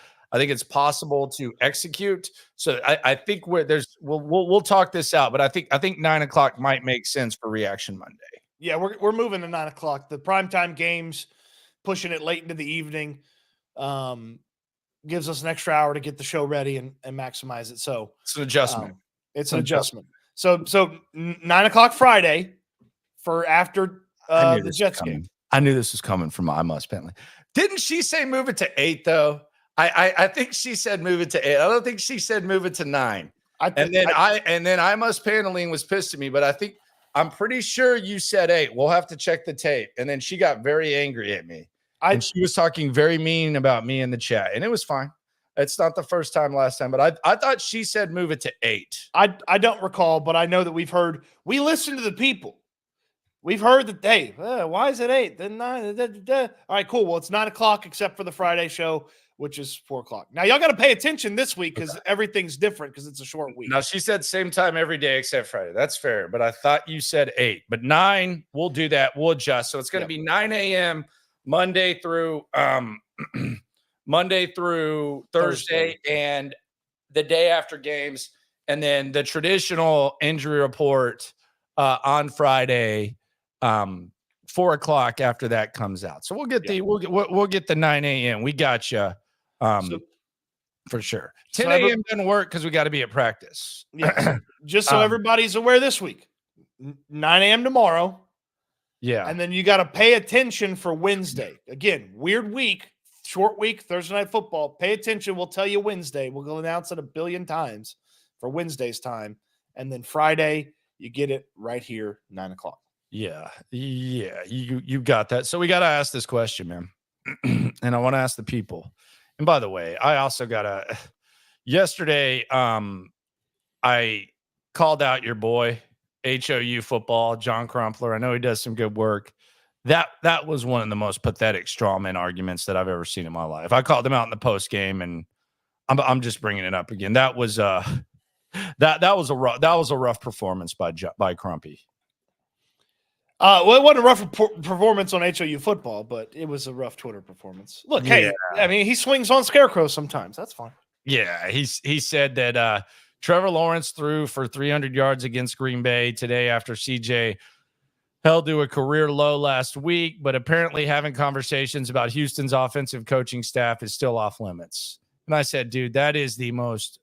possible to execute. So I think we'll talk this out, but I think 9 o'clock might make sense for Reaction Monday. Yeah, we're moving to 9 o'clock. The primetime games, pushing it late into the evening, gives us an extra hour to get the show ready and maximize it. So it's an adjustment. It's an adjustment. So 9 o'clock Friday for after the Jets game. I knew this was coming from Must Bentley. Didn't she say move it to 8 though? I think she said move it to 8. I don't think she said move it to 9. And then I Must Paneling was pissed at me, but I'm pretty sure you said 8. We'll have to check the tape. And then she got very angry at me. And she was talking very mean about me in the chat, and it was fine. It's not the first time last time, but I thought she said move it to 8. I don't recall, but I know that we listen to the people. We've heard that, hey, why is it 8? Then 9. All right, cool. Well, it's 9 o'clock except for the Friday show, which is 4 o'clock. Now, y'all got to pay attention this week because everything's different because it's a short week. Now, she said same time every day except Friday. That's fair, but I thought you said 8. But 9, we'll do that. We'll adjust. So it's going to be 9 a.m. Monday through Thursday and the day after games. And then the traditional injury report on Friday, 4 o'clock after that comes out. So we'll get we'll get the 9 a.m. We got you for sure. 10 a.m. doesn't work because we got to be at practice. Yeah. Just so everybody's aware this week, 9 a.m. tomorrow. Yeah. And then you got to pay attention for Wednesday. Again, weird week, short week, Thursday Night Football. Pay attention. We'll tell you Wednesday. We'll go announce it 1 billion times for Wednesday's time. And then Friday, you get it right here, 9 o'clock. Yeah. You got that. So we got to ask this question, man. And I want to ask the people. And by the way, I also got yesterday, I called out your boy, HOU football, John Crumpler. I know he does some good work. That was one of the most pathetic strawman arguments that I've ever seen in my life. I called him out in the post game, and I'm just bringing it up again. That was that was a rough performance by Crumpy. Well, it wasn't a rough performance on HOU football, but it was a rough Twitter performance. Look, hey, I mean, he swings on scarecrows sometimes. That's fine. Yeah, he said that Trevor Lawrence threw for 300 yards against Green Bay today after CJ held to a career low last week, but apparently having conversations about Houston's offensive coaching staff is still off limits. And I said, dude, that is the most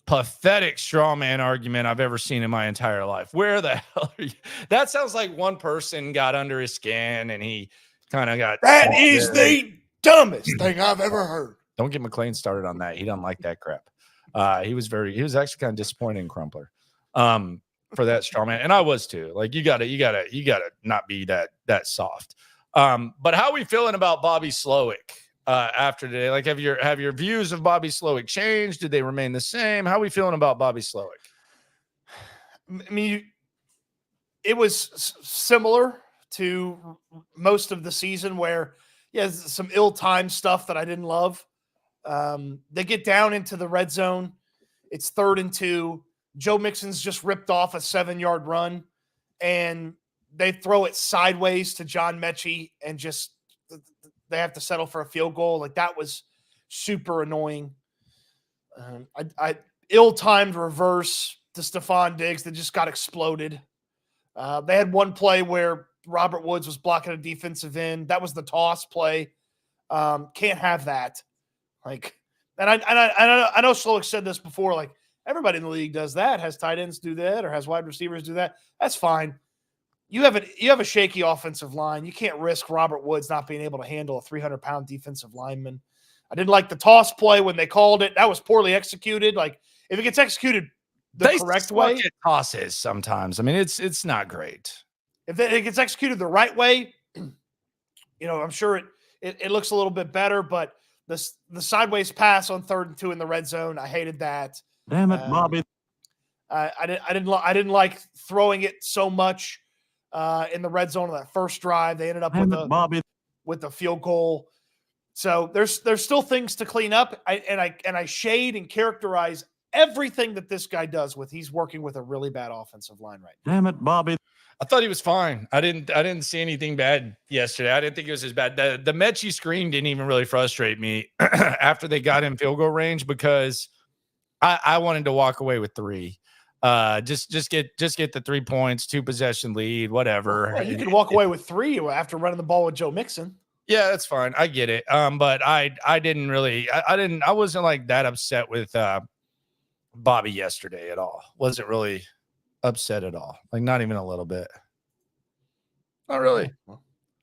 pathetic straw man argument I've ever seen in my entire life. Where the hell are you? That sounds like one person got under his skin and he kind of got. That is the dumbest thing I've ever heard. Don't get McLean started on that. He doesn't like that crap. He was actually kind of disappointed in Crumpler for that straw man. And I was too. Like you gotta not be that soft. But how are we feeling about Bobby Slowick? After today, like have your views of Bobby Slowick changed? Did they remain the same? How are we feeling about Bobby Slowick? I mean, it was similar to most of the season where, some ill-timed stuff that I didn't love. They get down into the red zone. It's 3rd and 2. Joe Mixon's just ripped off a 7-yard run, and they throw it sideways to John Mechie and just they have to settle for a field goal. Like that was super annoying. I ill-timed reverse to Stephon Diggs that just got exploded. They had one play where Robert Woods was blocking a defensive end. That was the toss play. Can't have that. Like, and I know Slowick said this before. Like everybody in the league does that. Has tight ends do that, or has wide receivers do that. That's fine. You have a shaky offensive line. You can't risk Robert Woods not being able to handle a 300-pound defensive lineman. I didn't like the toss play when they called it. That was poorly executed. Like if it gets executed the correct way, tosses sometimes. I mean, it's not great. If it gets executed the right way, I'm sure it looks a little bit better. But the sideways pass on 3rd and 2 in the red zone, I hated that. Damn it, Bobby! I didn't like throwing it so much. In the red zone on that first drive, they ended up with a field goal. So there's still things to clean up. I shade and characterize everything that this guy does with. He's working with a really bad offensive line right now. Damn it, Bobby! I thought he was fine. I didn't see anything bad yesterday. I didn't think it was as bad. The Mechie screen didn't even really frustrate me after they got in field goal range because I wanted to walk away with 3. Just get the 3 points, 2 possession lead, whatever. Well, you can walk away with 3 after running the ball with Joe Mixon. Yeah, that's fine. I get it. But I wasn't like that upset with Bobby yesterday at all. Wasn't really upset at all. Like not even a little bit. Not really.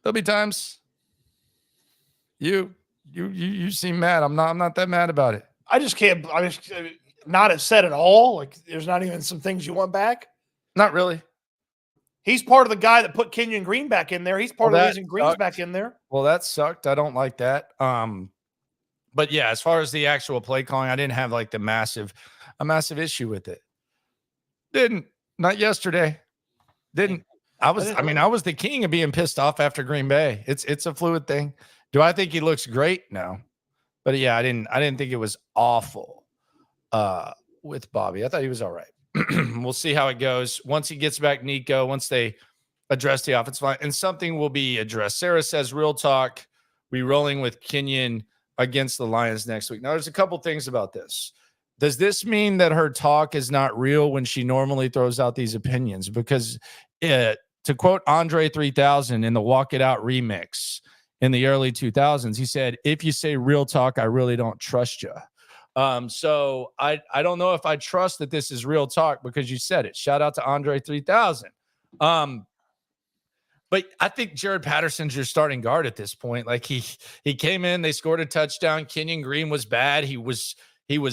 There'll be times you seem mad. I'm not that mad about it. I just can't. I just not upset at all. Like there's not even some things you want back. Not really. He's part of the guy that put Kenyon Green back in there. He's part of the reason Green's back in there. Well, that sucked. I don't like that. But yeah, as far as the actual play calling, I didn't have like a massive issue with it. Not yesterday. I was the king of being pissed off after Green Bay. It's a fluid thing. Do I think he looks great? No. But yeah, I didn't think it was awful with Bobby. I thought he was all right. We'll see how it goes. Once he gets back Nico, once they address the offensive line, and something will be addressed. Sarah says, real talk, we rolling with Kenyon against the Lions next week. Now, there's a couple things about this. Does this mean that her talk is not real when she normally throws out these opinions? Because to quote Andre 3000 in the Walk It Out remix in the early 2000s, he said, if you say real talk, I really don't trust you. So I don't know if I trust that this is real talk because you said it. Shout out to Andre 3000. But I think Jared Patterson's your starting guard at this point. Like he came in, they scored a touchdown. Kenyon Green was bad. He was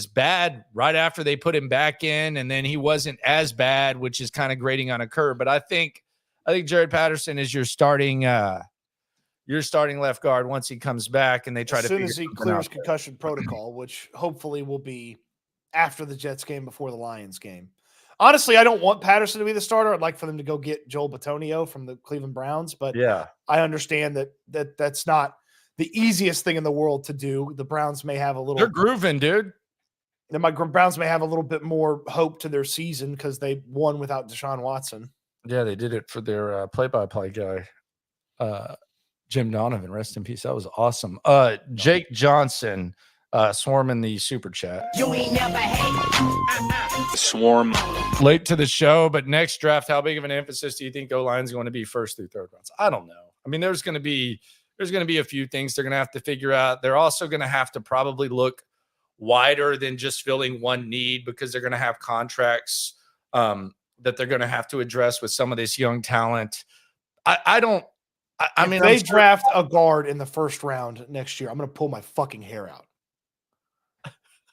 bad right after they put him back in, and then he wasn't as bad, which is kind of grading on a curve. But I think Jared Patterson is your starting left guard once he comes back, and they try as to soon figure as he something clears out. concussion protocol, which hopefully will be after the Jets game, before the Lions game. Honestly, I don't want Patterson to be the starter. I'd like for them to go get Joel Bitonio from the Cleveland Browns, but Yeah. I understand that's not the easiest thing in the world to do. The Browns may have a little. They're grooving, dude. Then my Browns may have a little bit more hope to their season because they won without Deshaun Watson. Yeah, they did it for their play-by-play guy, Jim Donovan. Rest in peace. That was awesome. Jake Johnson swarming the super chat. You ain't never hate. Swarm. Late to the show, but next draft, how big of an emphasis do you think O-line's going to be first through third rounds? I don't know. I mean, there's going to be a few things they're going to have to figure out. They're also going to have to probably look wider than just filling one need because they're going to have contracts that they're going to have to address with some of this young talent. I mean, they draft a guard in the first round next year, I'm going to pull my fucking hair out.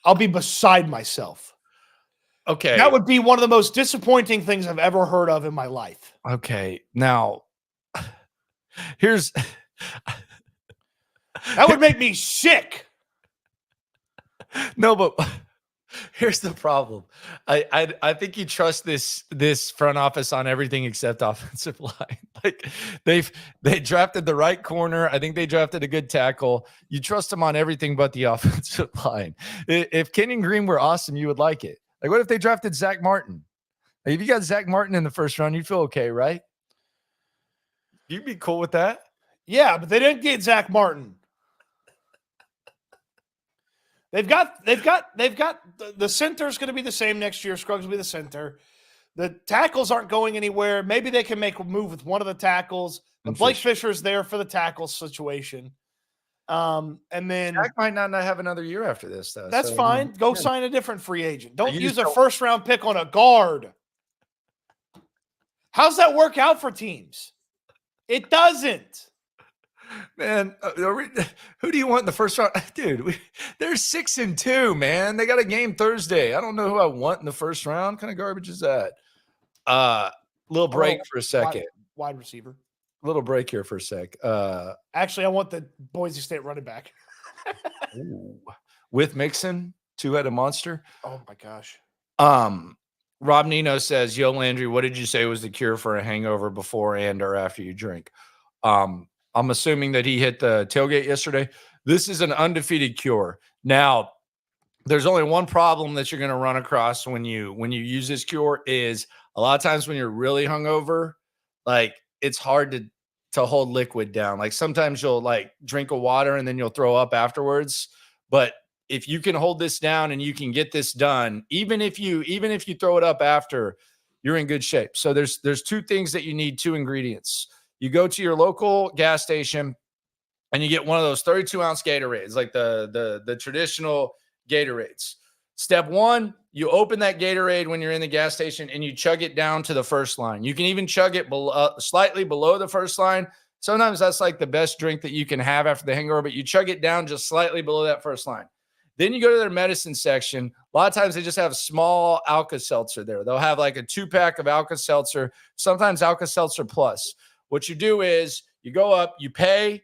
I'll be beside myself. Okay. That would be one of the most disappointing things I've ever heard of in my life. Okay. Now, that would make me sick. No, but here's the problem. I think you trust this front office on everything except offensive line. Like they drafted the right corner. I think they drafted a good tackle. You trust them on everything but the offensive line. If Kenyon Green were awesome, you would like it. Like, what if they drafted Zach Martin? Like, if you got Zach Martin in the first round, you'd feel okay, right? You'd be cool with that? Yeah, but they didn't get Zach Martin. They've got the center's going to be the same next year. Scruggs will be the center. The tackles aren't going anywhere. Maybe they can make a move with one of the tackles. But Blake Fisher's there for the tackle situation. And then Zach might not have another year after this, though. That's fine. Go sign a different free agent. Don't You use just a don't- first-round pick on a guard. How's that work out for teams? It doesn't. Man, who do you want in the first round? Dude, they're 6-2, man. They got a game Thursday. I don't know who I want in the first round. What kind of garbage is that? Little break for a second. Wide receiver. Little break here for a sec. Actually, I want the Boise State running back. With Mixon, two-headed monster. Oh my gosh. Rob Nino says, "Yo, Landry, what did you say was the cure for a hangover before and or after you drink?" I'm assuming that he hit the tailgate yesterday. This is an undefeated cure. Now, there's only one problem that you're going to run across when you use this cure is a lot of times when you're really hungover, like it's hard to hold liquid down. Like sometimes you'll like drink a water and then you'll throw up afterwards. But if you can hold this down and you can get this done, even if you throw it up after, you're in good shape. So there's two things that you need, two ingredients. You go to your local gas station and you get one of those 32-ounce Gatorades, like the traditional Gatorades. Step one, you open that Gatorade when you're in the gas station and you chug it down to the first line. You can even chug it slightly below the first line. Sometimes that's like the best drink that you can have after the hangover, but you chug it down just slightly below that first line. Then you go to their medicine section. A lot of times they just have small Alka-Seltzer there. They'll have like a 2-pack of Alka-Seltzer, sometimes Alka-Seltzer Plus. What you do is you go up, you pay,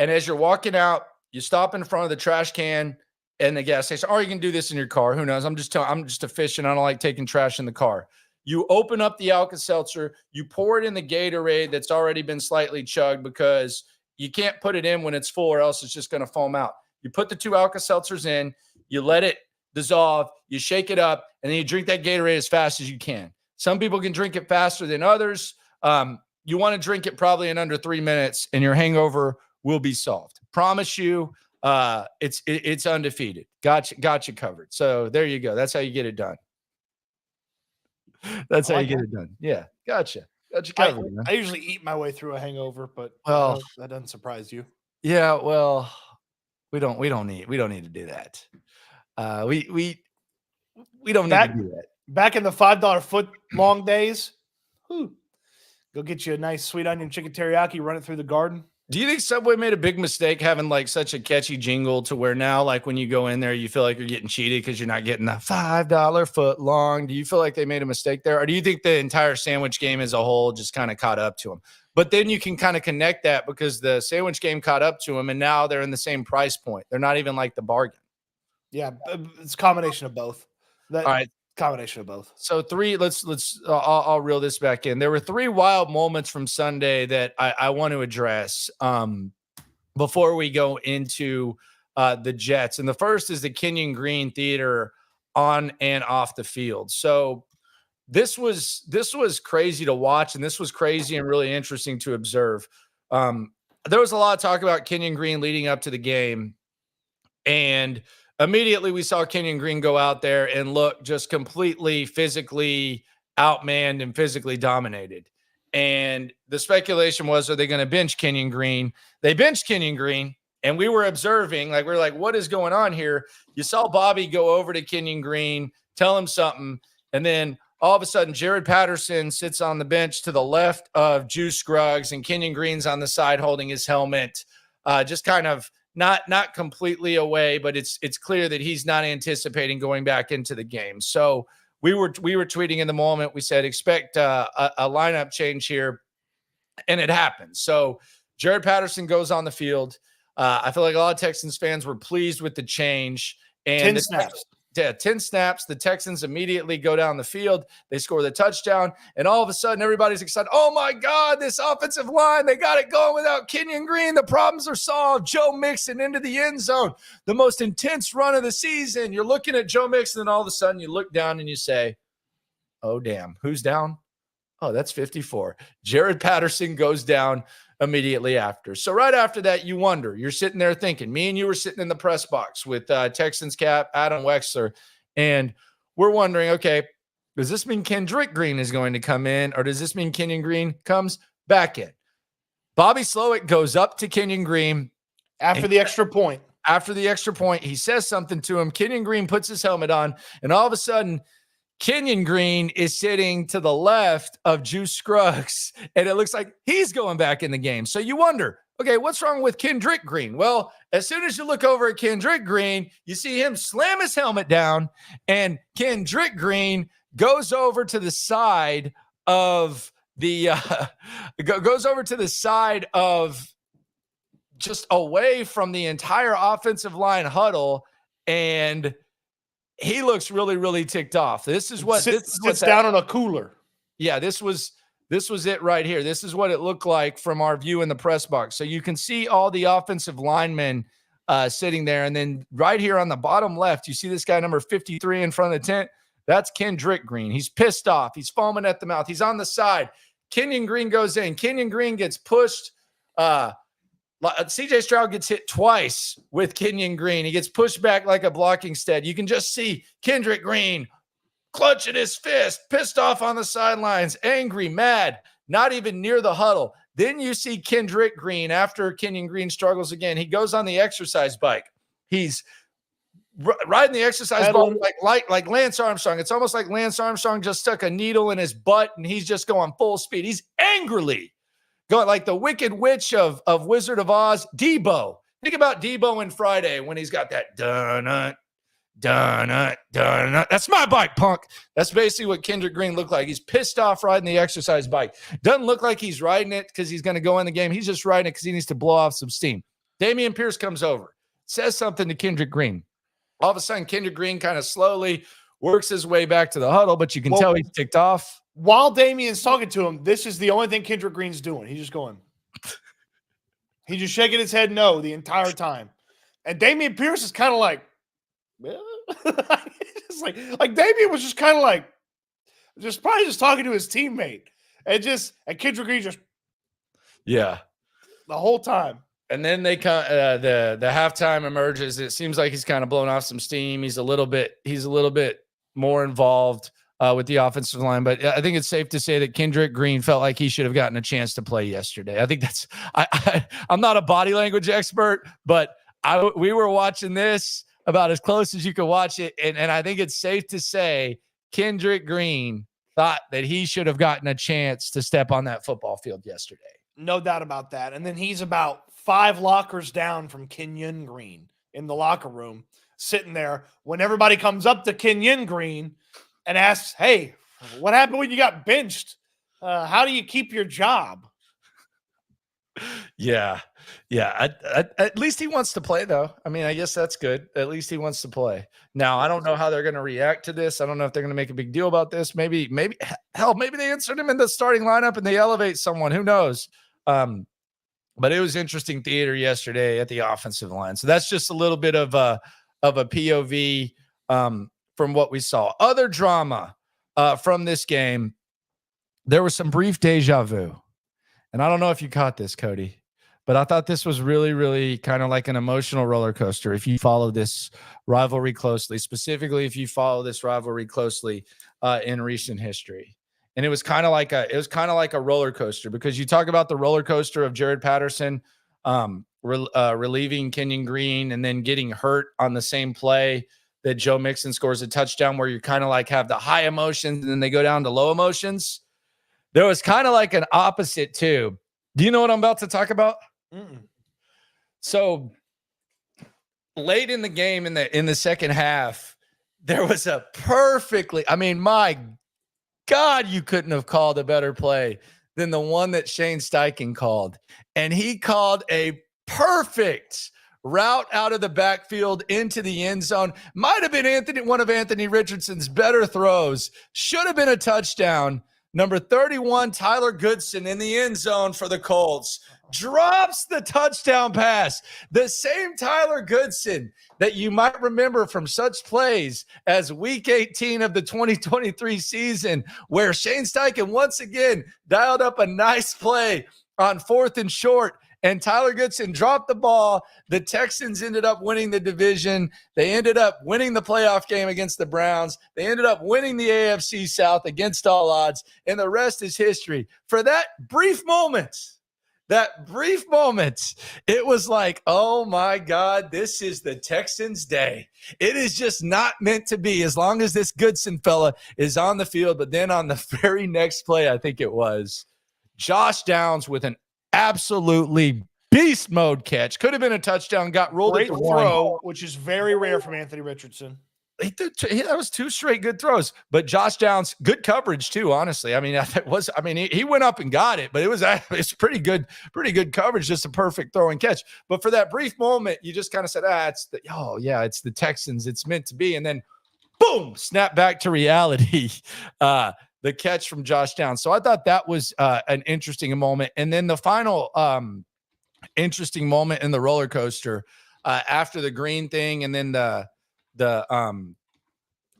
and as you're walking out, you stop in front of the trash can and the gas station. Or you can do this in your car. Who knows? I'm just efficient. I don't like taking trash in the car. You open up the Alka-Seltzer, you pour it in the Gatorade that's already been slightly chugged because you can't put it in when it's full or else it's just going to foam out. You put the 2 Alka-Seltzers in, you let it dissolve, you shake it up, and then you drink that Gatorade as fast as you can. Some people can drink it faster than others. You want to drink it probably in under 3 minutes, and your hangover will be solved. Promise you, it's undefeated. Got you covered. So there you go. That's how you get it done. That's how you get it done. Yeah, gotcha. Got you covered. I usually eat my way through a hangover, but that doesn't surprise you. Yeah, well, we don't need to do that. We don't need to do that. Back in the $5 foot long days, go get you a nice sweet onion chicken teriyaki, run it through the garden. Do you think Subway made a big mistake having like such a catchy jingle to where now, like when you go in there, you feel like you're getting cheated because you're not getting the $5 foot long? Do you feel like they made a mistake there? Or do you think the entire sandwich game as a whole just kind of caught up to them? But then you can kind of connect that because the sandwich game caught up to them and now they're in the same price point. They're not even like the bargain. Yeah, it's a combination of both. All right. Combination of both. So I'll reel this back in. There were 3 wild moments from Sunday that I want to address before we go into the Jets. And the first is the Kenyon Green Theater on and off the field. So this was crazy to watch, and this was crazy and really interesting to observe. There was a lot of talk about Kenyon Green leading up to the game, and immediately we saw Kenyon Green go out there and look just completely physically outmanned and physically dominated. And the speculation was, are they going to bench Kenyon Green? They benched Kenyon Green, and we were observing, we were like, what is going on here? You saw Bobby go over to Kenyon Green, tell him something, and then all of a sudden Jared Patterson sits on the bench to the left of Juice Scruggs, and Kenyon Green's on the side holding his helmet, just kind of not completely away, but it's clear that he's not anticipating going back into the game. So we were tweeting in the moment. We said, expect a lineup change here. And it happened. So Jared Patterson goes on the field. I feel like a lot of Texans fans were pleased with the change. And 10 snaps. 10 snaps. The Texans immediately go down the field. They score the touchdown. And all of a sudden, everybody's excited. Oh, my God, this offensive line, they got it going without Kenyon Green. The problems are solved. Joe Mixon into the end zone. The most intense run of the season. You're looking at Joe Mixon, and all of a sudden, you look down and you say, oh, damn, who's down? Oh, that's 54. Jared Patterson goes down immediately after. So right after that, you wonder, you're sitting there thinking, me and you were sitting in the press box with Texans cap Adam Wexler, and we're wondering, okay, does this mean Kendrick Green is going to come in, or does this mean Kenyon Green comes back in? Bobby Slowick goes up to Kenyon Green after the extra point. After the extra point, he says something to him. Kenyon Green puts his helmet on, and all of a sudden, Kenyon Green is sitting to the left of Juice Scruggs, and it looks like he's going back in the game. So you wonder, okay, what's wrong with Kendrick Green? Well, as soon as you look over at Kendrick Green, you see him slam his helmet down, and Kendrick Green goes over to the side of just away from the entire offensive line huddle, and he looks really, really ticked off. This is what sits down on a cooler. Yeah, this was it right here. This is what it looked like from our view in the press box. So you can see all the offensive linemen sitting there. And then right here on the bottom left, you see this guy number 53 in front of the tent. That's Kendrick Green. He's pissed off. He's foaming at the mouth. He's on the side. Kenyon Green goes in. Kenyon Green gets pushed. CJ Stroud gets hit twice with Kenyon Green. He gets pushed back like a blocking stead. You can just see Kendrick Green clutching his fist, pissed off on the sidelines, angry, mad, not even near the huddle. Then you see Kendrick Green after Kenyon Green struggles again. He goes on the exercise bike. He's riding the exercise bike like Lance Armstrong. It's almost like Lance Armstrong just stuck a needle in his butt and he's just going full speed. He's angrily going like the Wicked Witch of Wizard of Oz, Debo. Think about Debo in Friday when he's got that dun-nut. That's my bike, punk. That's basically what Kendrick Green looked like. He's pissed off riding the exercise bike. Doesn't look like he's riding it because he's going to go in the game. He's just riding it because he needs to blow off some steam. Dameon Pierce comes over, says something to Kendrick Green. All of a sudden, Kendrick Green kind of slowly works his way back to the huddle, but you can tell he's ticked off. While Damien's talking to him, this is the only thing Kendrick Green's doing. He's just going. He's just shaking his head no the entire time. And Dameon Pierce is kind of like, it's like Damien was just kind of like, probably just talking to his teammate. And Kendrick Green just, the whole time. And then they the halftime emerges. It seems like he's kind of blown off some steam. He's a little bit more involved with the offensive line. But I think it's safe to say that Kendrick Green felt like he should have gotten a chance to play yesterday. I think that's I'm not a body language expert, but we were watching this about as close as you could watch it. And I think it's safe to say Kendrick Green thought that he should have gotten a chance to step on that football field yesterday. No doubt about that. And then he's about 5 lockers down from Kenyon Green in the locker room, sitting there when everybody comes up to Kenyon Green and asks, hey, what happened when you got benched? How do you keep your job? Yeah. At least he wants to play, though. I mean, I guess that's good. At least he wants to play. Now, I don't know how they're going to react to this. I don't know if they're going to make a big deal about this. Maybe they insert him in the starting lineup and they elevate someone. Who knows? But it was interesting theater yesterday at the offensive line. So that's just a little bit of a POV from what we saw. Other drama from this game. There was some brief deja vu. And I don't know if you caught this, Cody, but I thought this was really, really kind of like an emotional roller coaster. If you follow this rivalry closely, specifically if you follow this rivalry closely in recent history. And it was kind of like a roller coaster, because you talk about the roller coaster of Jared Patterson relieving Kenyon Green and then getting hurt on the same play that Joe Mixon scores a touchdown, where you kind of like have the high emotions and then they go down to low emotions. There was kind of like an opposite too. Do you know what I'm about to talk about? Mm-mm. So late in the game, in the second half, there was a my God, you couldn't have called a better play than the one that Shane Steichen called. And he called a perfect route out of the backfield into the end zone. Might have been one of Anthony Richardson's better throws. Should have been a touchdown. Number 31, Tyler Goodson in the end zone for the Colts. Drops the touchdown pass. The same Tyler Goodson that you might remember from such plays as Week 18 of the 2023 season, where Shane Steichen once again dialed up a nice play on 4th and short, and Tyler Goodson dropped the ball. The Texans ended up winning the division. They ended up winning the playoff game against the Browns. They ended up winning the AFC South against all odds, and the rest is history. For that brief moment, it was like, oh my God, this is the Texans' day. It is just not meant to be, as long as this Goodson fella is on the field. But then on the very next play, I think it was, Josh Downs with an absolutely beast mode catch. Could have been a touchdown, got ruled Great at the throw, one. which is very rare from Anthony Richardson. That was 2 straight good throws, but Josh Downs, good coverage too. Honestly, he went up and got it, but it's pretty good coverage, just a perfect throw and catch. But for that brief moment, you just kind of said, it's the Texans, it's meant to be, and then boom, snap back to reality. The catch from Josh Downs. So I thought that was an interesting moment, and then the final interesting moment in the roller coaster after the Green thing, and then the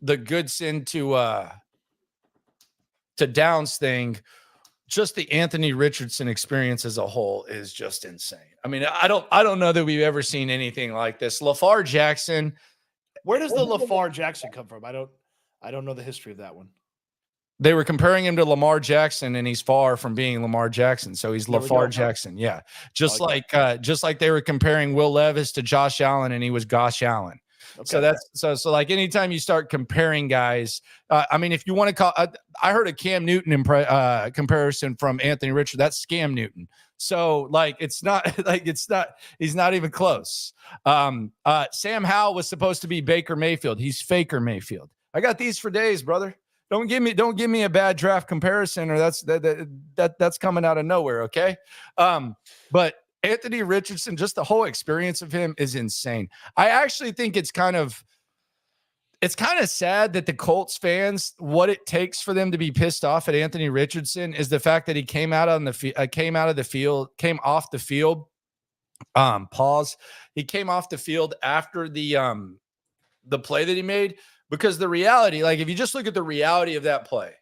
Goodson to Downs thing, just the Anthony Richardson experience as a whole is just insane. I mean, I don't know that we've ever seen anything like this. LaFar Jackson. Where does the LaFar Jackson come from? I don't know the history of that one. They were comparing him to Lamar Jackson, and he's far from being Lamar Jackson. So he's LaFar Jackson. Yeah. Just like they were comparing Will Levis to Josh Allen, and he was Gosh Allen. Okay. So like anytime you start comparing guys, if you want to call, I heard a Cam Newton comparison from Anthony Richardson. That's Scam Newton. So like, he's not even close. Sam Howell was supposed to be Baker Mayfield. He's Faker Mayfield. I got these for days, brother. Don't give me a bad draft comparison, or that's coming out of nowhere. Okay. But Anthony Richardson, just the whole experience of him is insane. I actually think it's kind of, it's kind of sad that the Colts fans, what it takes for them to be pissed off at Anthony Richardson is the fact that he came off the field. Pause. He came off the field after the play that he made, because the reality, like if you just look at the reality of that play,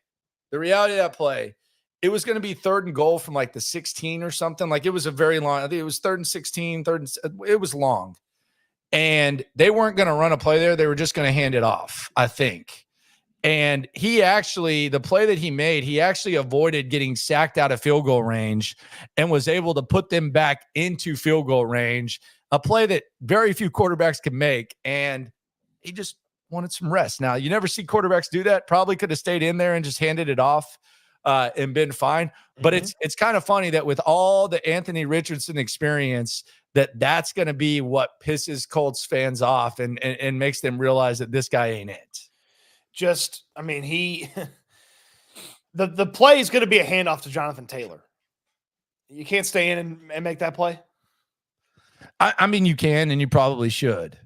it was going to be 3rd and goal from like the 16 or something. Like it was a very long, I think it was 3rd and 16, it was long. And they weren't going to run a play there. They were just going to hand it off, I think. And the play that he made, he actually avoided getting sacked out of field goal range and was able to put them back into field goal range, a play that very few quarterbacks can make. And he just wanted some rest. Now, you never see quarterbacks do that. Probably could have stayed in there and just handed it off and been fine. But it's kind of funny that with all the Anthony Richardson experience, that's going to be what pisses Colts fans off and makes them realize that this guy ain't it. Just, I mean, the play is going to be a handoff to Jonathan Taylor. You can't stay in and make that play. I mean, you can, and you probably should,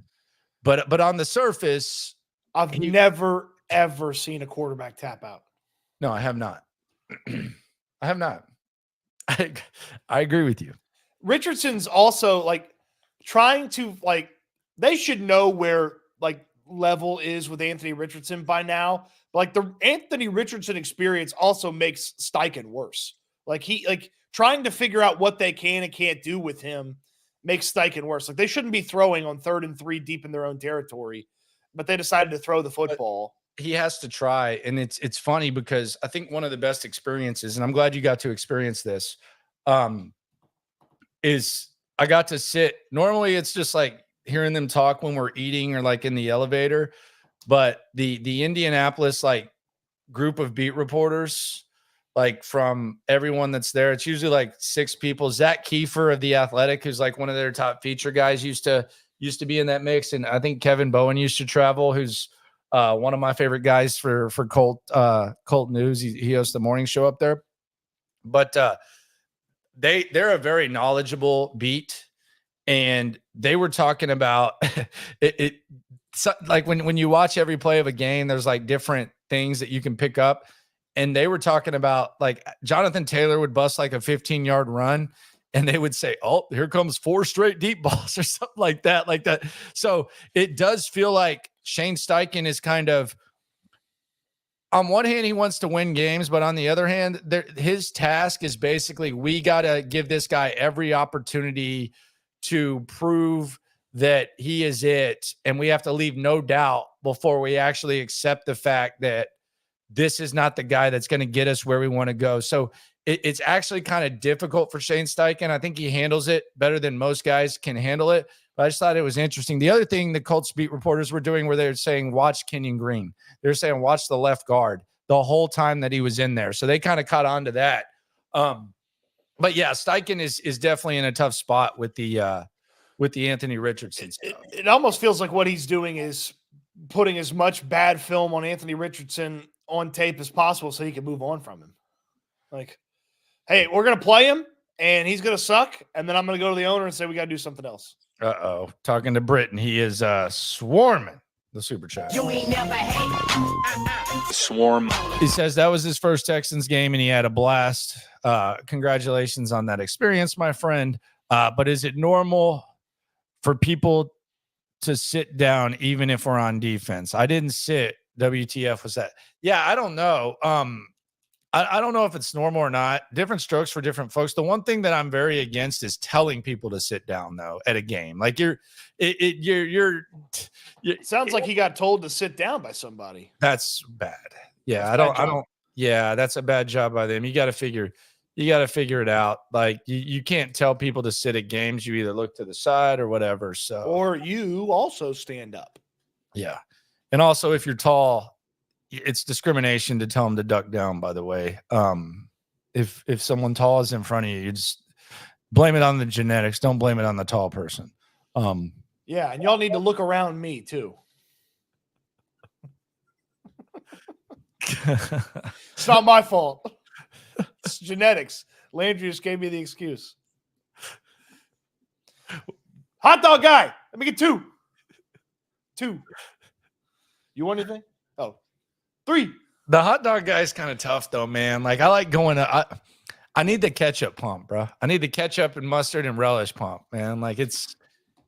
but on the surface, I've never ever seen a quarterback tap out. No, I have not. I have not. I agree with you. Richardson's also like trying to they should know where level is with Anthony Richardson by now. Like the Anthony Richardson experience also makes Steichen worse. Trying to figure out what they can and can't do with him makes Steichen worse. Like they shouldn't be throwing on 3rd and 3 deep in their own territory, but they decided to throw the football. He has to try. And it's funny because I think one of the best experiences, and I'm glad you got to experience this, is I got to sit. Normally it's just like hearing them talk when we're eating or like in the elevator, but the Indianapolis group of beat reporters, from everyone that's there, it's usually 6 people. Zach Kiefer of The Athletic, who's one of their top feature guys, used to be in that mix. And I think Kevin Bowen used to travel, who's one of my favorite guys for Colt News. He hosts the morning show up there. But they're a very knowledgeable beat, and they were talking about it when you watch every play of a game, there's different things that you can pick up. And they were talking about Jonathan Taylor would bust a 15-yard run, and they would say, "Oh, here comes 4 straight deep balls," or something like that. So it does feel like Shane Steichen is kind of, on one hand, he wants to win games, but on the other hand, his task is basically, we got to give this guy every opportunity to prove that he is it. And we have to leave no doubt before we actually accept the fact that this is not the guy that's going to get us where we want to go. So it's actually kind of difficult for Shane Steichen. I think he handles it better than most guys can handle it. But I just thought it was interesting. The other thing the Colts beat reporters were doing, where they're saying, watch Kenyon Green. They're saying, watch the left guard the whole time that he was in there. So they kind of caught on to that. But yeah, Steichen is definitely in a tough spot with the Anthony Richardson stuff. It almost feels like what he's doing is putting as much bad film on Anthony Richardson on tape as possible so he can move on from him. Hey, we're going to play him and he's going to suck. And then I'm going to go to the owner and say, we got to do something else. Talking to Britton, he is swarming the super chat. You ain't never hate. Swarm. He says that was his first Texans game and he had a blast. Congratulations on that experience, my friend. But is it normal for people to sit down even if we're on defense? I didn't sit. WTF was that? Yeah, I don't know. I don't know if it's normal or not. Different strokes for different folks. The one thing that I'm very against is telling people to sit down, though, at a game. It sounds like he got told to sit down by somebody. That's bad. Yeah, that's Yeah, that's a bad job by them. You got to figure it out. You can't tell people to sit at games. You either look to the side or whatever. So, or you also stand up. Yeah, and also if you're tall, it's discrimination to tell them to duck down, by the way. If someone tall is in front of you, you just blame it on the genetics. Don't blame it on the tall person. Yeah, and y'all need to look around me too. It's not my fault. It's genetics. Landry just gave me the excuse. Hot dog guy. Let me get two. You want anything? Oh, 3. The hot dog guy is kind of tough though, man. Like I like going to. I need the ketchup pump, bro. I need the ketchup and mustard and relish pump, man. Like it's.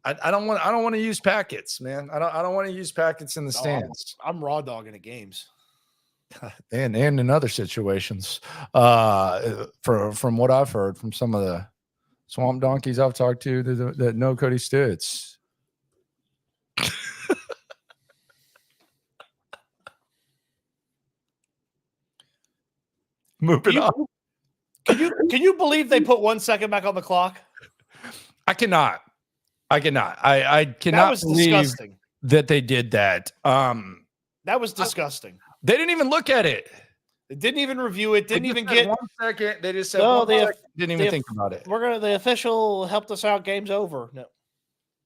I don't want to use packets, man. I don't want to use packets in the stands. I'm raw dogging at games. And in other situations, from what I've heard from some of the swamp donkeys I've talked to that know Cody Stoots. Moving on. Can you believe they put 1 second back on the clock? I cannot. I cannot That was believe disgusting. that they did that. That was disgusting. They didn't even look at it. They didn't even review it. Didn't They even just said get 1 second. They just said No, 1 they- second. Didn't even they- think about it. The official helped us out. Game's over. No.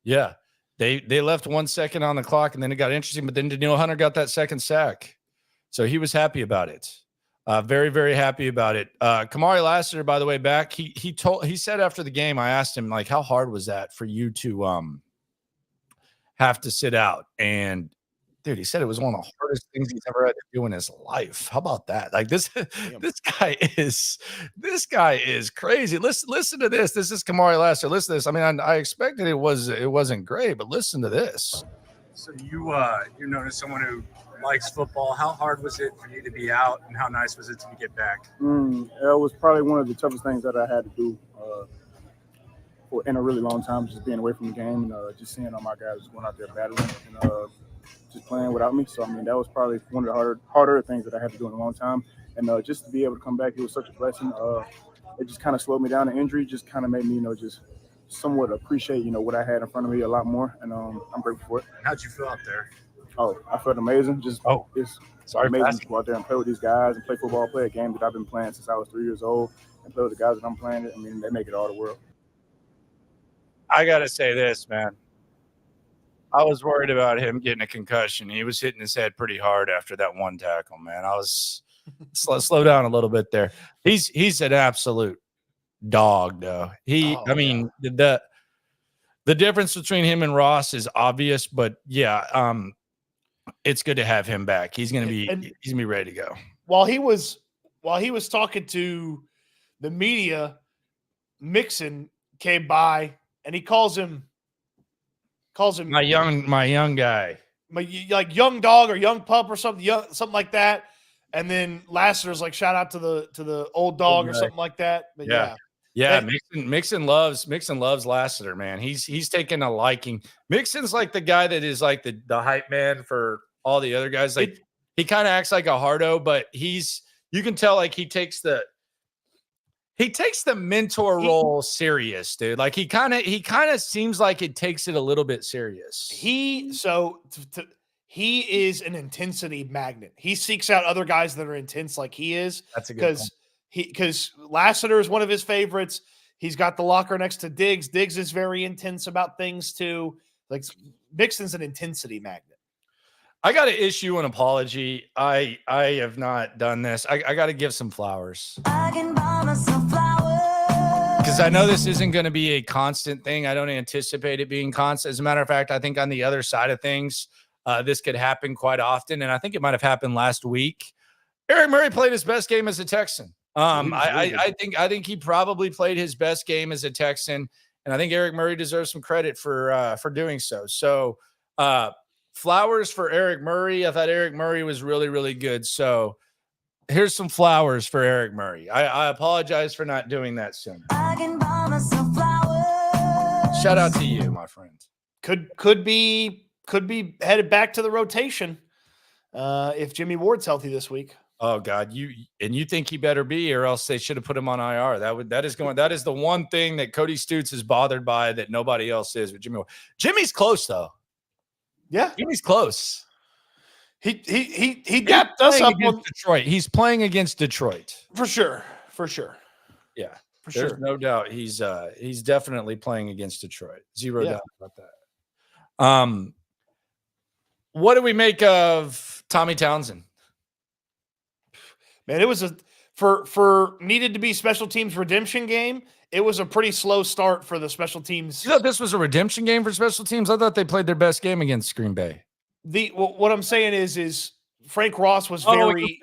Yeah. They left 1 second on the clock and then it got interesting, but then Daniil Hunter got that second sack. So he was happy about it. Very, very happy about it. Kamari Lassiter, by the way, back. He said after the game, I asked him, like, how hard was that for you to have to sit out? And dude, he said it was one of the hardest things he's ever had to do in his life. How about that? Like this guy is crazy. Listen to this. This is Kamari Lassiter. Listen to this. I mean, I expected it wasn't great, but listen to this. So you're known as someone who likes football. How hard was it for you to be out, and how nice was it to get back? It was probably one of the toughest things that I had to do in a really long time, just being away from the game and just seeing all my guys going out there battling and just playing without me. So, I mean, that was probably one of the harder things that I had to do in a long time. And just to be able to come back, it was such a blessing. It just kind of slowed me down. The injury just kind of made me, just somewhat appreciate, what I had in front of me a lot more. And I'm grateful for it. How'd you feel out there? Oh, I felt amazing. It's amazing to go out there and play with these guys and play football, play a game that I've been playing since I was 3 years old, and play with the guys that I'm playing it. I mean, they make it all the world. I got to say this, man. I was worried about him getting a concussion. He was hitting his head pretty hard after that one tackle, man. I was slow down a little bit there. He's an absolute dog, though. The difference between him and Ross is obvious, but yeah, it's good to have him back. He's gonna be ready to go. While he was talking to the media, Mixon came by and he calls him my young guy, like young dog or young pup or something like that. And then Lassiter's like, shout out to the old dog or something like that. But yeah. Mixon loves Lassiter, man. He's taken a liking. Mixon's like the guy that is like the hype man for all the other guys. Like he kind of acts like a hardo, but you can tell like he takes the mentor role serious, dude. Like he kind of seems like it takes it a little bit serious. He is an intensity magnet. He seeks out other guys that are intense like he is. That's a good because Lassiter is one of his favorites. He's got the locker next to Diggs. Diggs is very intense about things too. Like Mixon's an intensity magnet. I got to issue an apology. I have not done this. I got to give some flowers. I can buy myself flowers. Because I know this isn't going to be a constant thing. I don't anticipate it being constant. As a matter of fact, I think on the other side of things, this could happen quite often. And I think it might have happened last week. Eric Murray played his best game as a Texan. I think he probably played his best game as a Texan. And I think Eric Murray deserves some credit for doing so. So, flowers for Eric Murray. I thought Eric Murray was really, really good. So here's some flowers for Eric Murray. I apologize for not doing that sooner. I can buy myself flowers. Shout out to you, my friend. Could be headed back to the rotation if Jimmy Ward's healthy this week. Oh God, you think he better be, or else they should have put him on IR. That is the one thing that Cody Stoots is bothered by that nobody else is with Jimmy Ward. Jimmy's close though. Yeah, Jimmy's close. He dapped us up on Detroit. He's playing against Detroit for sure. Yeah, for There's sure. no doubt he's definitely playing against Detroit. Zero doubt about that. What do we make of Tommy Townsend? Man, it was for needed to be special teams redemption game. It was a pretty slow start for the special teams. You thought this was a redemption game for special teams? I thought they played their best game against Green Bay. what I'm saying is Frank Ross was very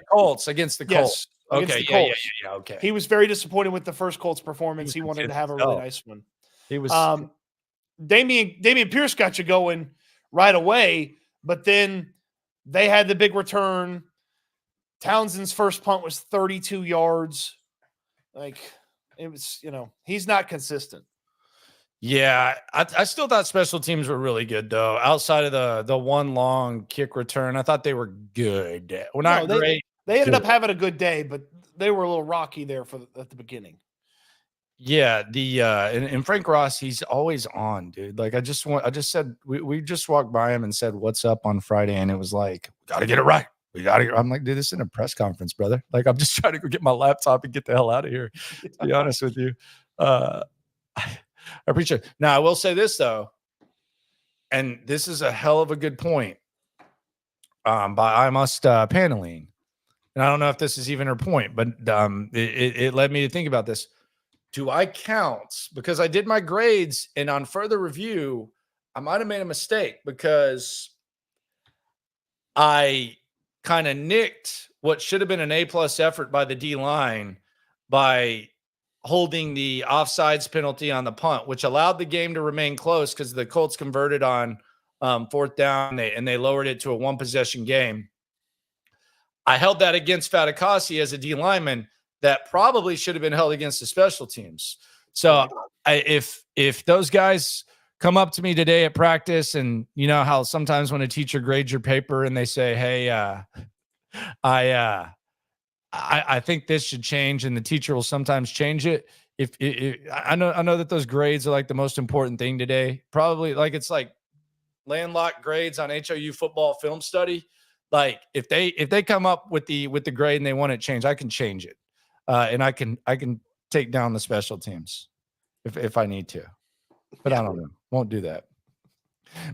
against the yes, Colts. against Okay, the yeah. Colts. Okay. He was very disappointed with the first Colts performance. He wanted to have a really Oh. nice one. He was Damian Pierce got you going right away, but then they had the big return. Townsend's first punt was 32 yards. Like it was, he's not consistent. Yeah, I still thought special teams were really good though. Outside of the one long kick return, I thought they were good. Well, not great. They ended up having a good day, but they were a little rocky there at the beginning. Yeah, and Frank Ross, he's always on, dude. Like I just said, we just walked by him and said, "What's up?" on Friday, and it was like, "We got to get it right. We got to." I'm like, "Dude, this isn't a press conference, brother. Like I'm just trying to go get my laptop and get the hell out of here." To be honest with you, I appreciate it. Now I will say this though, and this is a hell of a good point. By I must paneling, and I don't know if this is even her point, but it led me to think about this. Do I count? Because I did my grades, and on further review, I might have made a mistake because I kind of nicked what should have been an A+ effort by the D line by holding the offsides penalty on the punt, which allowed the game to remain close because the Colts converted on fourth down and they lowered it to a one possession game. I held that against Fatukasi as a D lineman. That probably should have been held against the special teams. So if those guys come up to me today at practice, and you know how sometimes when a teacher grades your paper and they say, "Hey, I think this should change," and the teacher will sometimes change it. If I know that those grades are like the most important thing today. Probably like it's like landlocked grades on HOU football film study. Like if they come up with the grade and they want it changed, I can change it. And I can take down the special teams if I need to, but I don't know. Won't do that.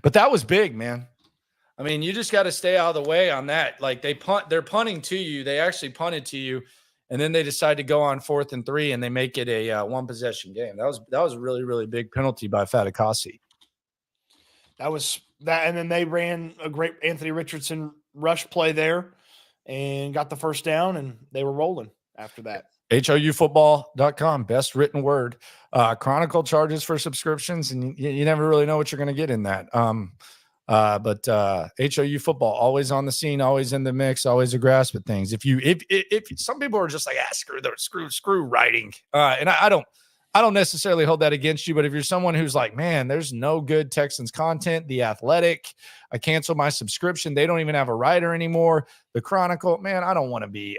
But that was big, man. I mean, you just got to stay out of the way on that. Like they're punting to you. They actually punted to you, and then they decide to go on 4th and 3, and they make it a one possession game. That was a really, really big penalty by Fatukasi. That was that, and then they ran a great Anthony Richardson rush play there, and got the first down, and they were rolling. After that, HOUfootball.com, best written word. Chronicle charges for subscriptions, and you never really know what you're going to get in that. But HOU football, always on the scene, always in the mix, always a grasp at things. If some people are just like, screw writing, and I don't necessarily hold that against you, but if you're someone who's like, man, there's no good Texans content, The Athletic, I canceled my subscription, they don't even have a writer anymore. The Chronicle, man, I don't want to be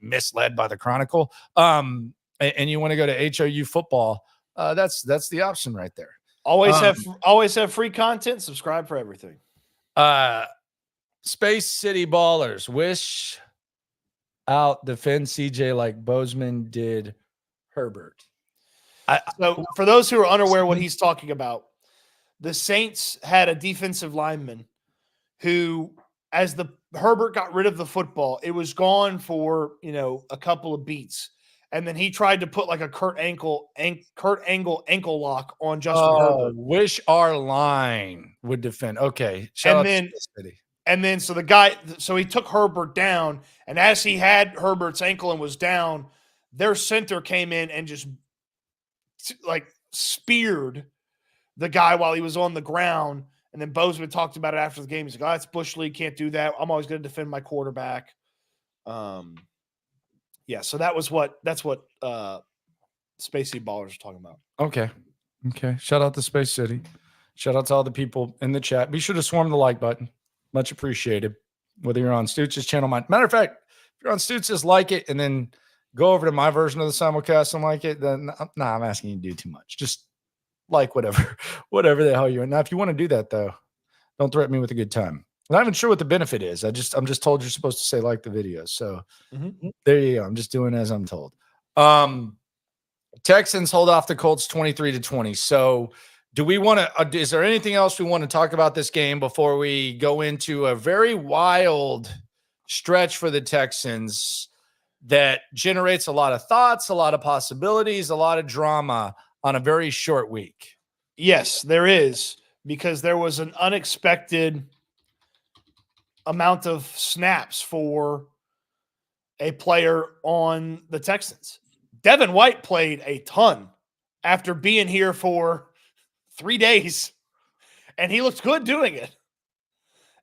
misled by the Chronicle. And you want to go to HOU football, that's the option right there. Always have free content. Subscribe for everything. Space City Ballers, wish out defend CJ like Bozeman did Herbert. So for those who are unaware what he's talking about, the Saints had a defensive lineman who, as the Herbert got rid of the football, it was gone for a couple of beats, and then he tried to put like a Kurt Angle ankle lock on Justin Herbert. Wish our line would defend. Okay, so he took Herbert down, and as he had Herbert's ankle and was down, their center came in and just like speared the guy while he was on the ground. And then Bozeman talked about it after the game. He's like, "It's Bush League, can't do that. I'm always going to defend my quarterback." So that's what Space City Ballers are talking about. Okay. Shout out to Space City. Shout out to all the people in the chat. Be sure to swarm the like button. Much appreciated. Whether you're on Stoots' channel, matter of fact, if you're on Stoots', like it, and then go over to my version of the simulcast and like it. Then I'm asking you to do too much. Just like whatever the hell you're in. Now, if you want to do that though, don't threaten me with a good time. I'm not even sure what the benefit is. I'm just told you're supposed to say like the video. So There you go. I'm just doing as I'm told. Texans hold off the Colts 23-20. So do we want to, is there anything else we want to talk about this game before we go into a very wild stretch for the Texans that generates a lot of thoughts, a lot of possibilities, a lot of drama on a very short week? Yes, there is, because there was an unexpected amount of snaps for a player on the Texans. Devin White played a ton after being here for 3 days, and he looked good doing it.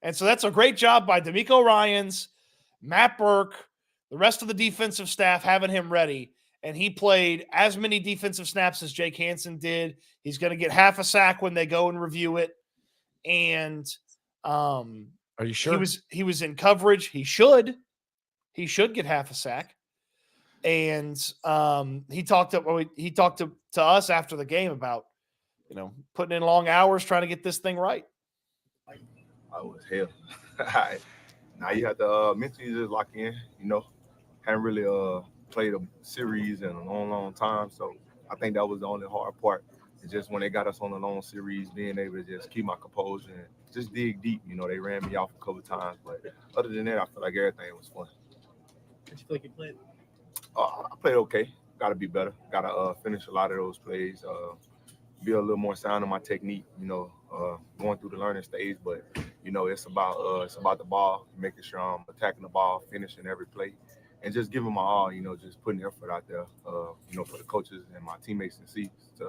And so that's a great job by D'Amico Ryans, Matt Burke, the rest of the defensive staff having him ready. And he played as many defensive snaps as Jake Hansen did. He's going to get half a sack when they go and review it. And Are you sure? He was in coverage. He should get half a sack. And he talked to us after the game about, putting in long hours trying to get this thing right. I was hell. Now you have to mentally just lock in. Haven't really played a series in a long time, so I think that was the only hard part. It's just when they got us on the long series, being able to just keep my composure and just dig deep. They ran me off a couple of times, but other than that, I feel like everything was fun. How'd you feel like you played? I played okay. Got to be better. Got to finish a lot of those plays. Be a little more sound in my technique. Going through the learning stage, but it's about the ball, making sure I'm attacking the ball, finishing every play, and just giving my all. Just putting effort out there. For the coaches and my teammates to see to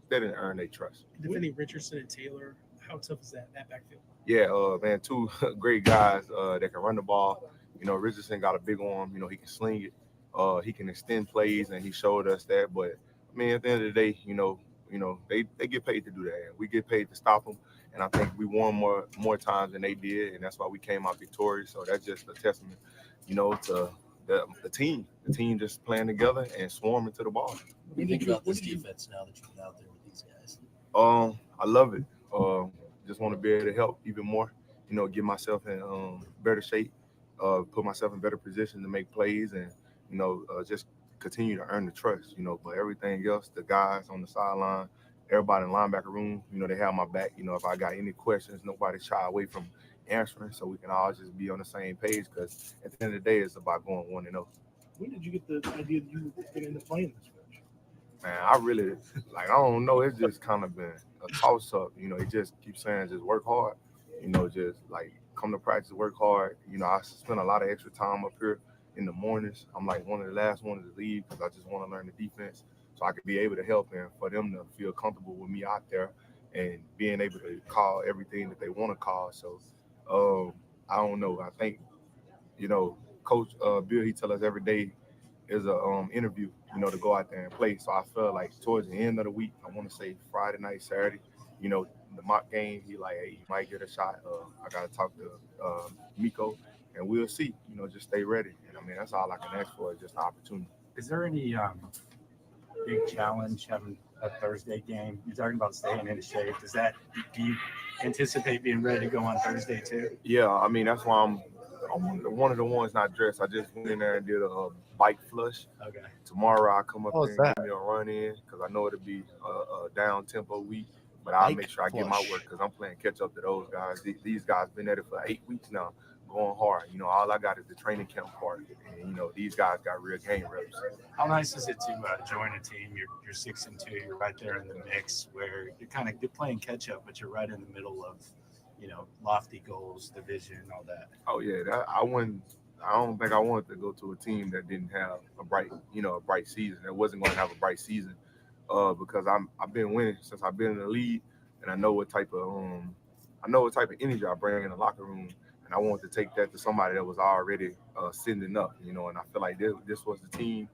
steady and earn their trust. Defending Richardson and Taylor, how tough is that backfield? Yeah, man, two great guys that can run the ball. Richardson got a big arm. He can sling it. He can extend plays, and he showed us that. But I mean, at the end of the day, they get paid to do that. We get paid to stop them, and I think we won more times than they did, and that's why we came out victorious. So that's just a testament, to the team. The team just playing together and swarming to the ball. What do you think about this defense now that you're out there with these guys? I love it. Just want to be able to help even more. Get myself in better shape, put myself in better position to make plays, and just continue to earn the trust. But everything else, the guys on the sideline, everybody in the linebacker room, they have my back. If I got any questions, nobody shy away from answering, so we can all just be on the same page. Because at the end of the day, it's about going 1-0. When did you get the idea that you were going to end up playing this match? Man, I really I don't know. It's just kind of been a toss up. He just keeps saying just work hard. Just come to practice, work hard. I spend a lot of extra time up here in the mornings. I'm like one of the last ones to leave because I just want to learn the defense so I could be able to help and for them to feel comfortable with me out there and being able to call everything that they want to call. So I don't know. I think, Coach Bill, he tell us every day is a interview, to go out there and play. So I feel like towards the end of the week, I want to say Friday night, Saturday, the mock game, he like, hey, you might get a shot. I got to talk to Miko, and we'll see. Just stay ready. And I mean, that's all I can ask for is just an opportunity. Is there any big challenge having a Thursday game? You're talking about staying in shape. Do you anticipate being ready to go on Thursday too? Yeah, I mean, that's why I'm one of the ones not dressed. I just went in there and did a bike flush. Okay. Tomorrow I'll come up What there was and give me a run in because I know it'll be a down tempo week. But I'll make sure I get my work because I'm playing catch up to those guys. These guys been at it for 8 weeks now, going hard. All I got is the training camp part, and these guys got real game reps. How nice is it to join a team? You're 6-2. You're right there in the mix where you're playing catch up, but you're right in the middle of lofty goals, division, all that. Oh yeah, I don't think I wanted to go to a team that didn't have a bright season. That wasn't going to have a bright season. Because I've been winning since I've been in the league, and I know what type of energy I bring in the locker room, and I wanted to take that to somebody that was already sending up, and I feel like this was the team.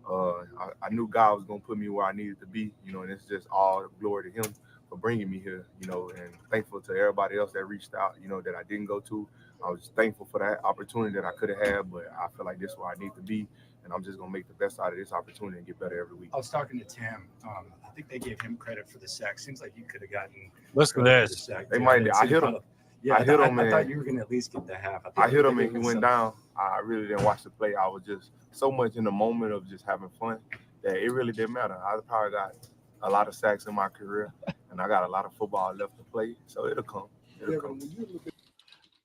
I knew God was gonna put me where I needed to be, and it's just all glory to Him for bringing me here, and thankful to everybody else that reached out, that I didn't go to. I was thankful for that opportunity that I could have had, but I feel like this is where I need to be. And I'm just going to make the best out of this opportunity and get better every week. I was talking to Tim. I think they gave him credit for the sack. Seems like you could have gotten. Listen to this. They might. I hit him. Yeah, I hit him. I thought you were going to at least get the half. I hit him and he went down. I really didn't watch the play. I was just so much in the moment of just having fun that it really didn't matter. I probably got a lot of sacks in my career, and I got a lot of football left to play. So it'll come.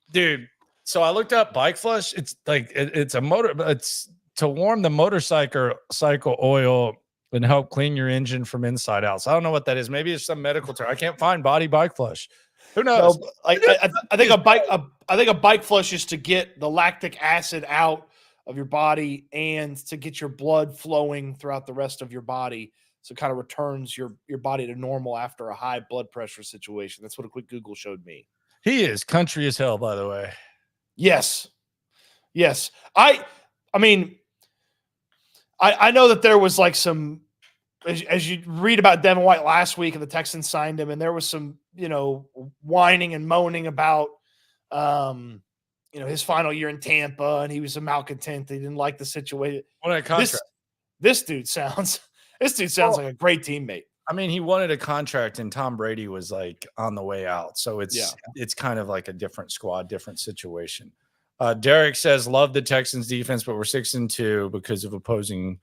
Dude, so I looked up bike flush. It's like it's a motor. It's to warm the motorcycle oil and help clean your engine from inside out. So I don't know what that is. Maybe it's some medical term. I can't find body bike flush. Who knows? No, like I think a bike flush is to get the lactic acid out of your body and to get your blood flowing throughout the rest of your body. So it kind of returns your body to normal after a high blood pressure situation. That's what a quick Google showed me. He is country as hell, by the way. Yes. I mean, I know that there was like some, as you read about Devin White last week and the Texans signed him, and there was some, whining and moaning about, his final year in Tampa, and he was a malcontent. He didn't like the situation. What a contract. This dude sounds like a great teammate. I mean, he wanted a contract, and Tom Brady was like on the way out. So it's kind of like a different squad, different situation. Derek says, love the Texans defense, but we're 6-2 because of opposing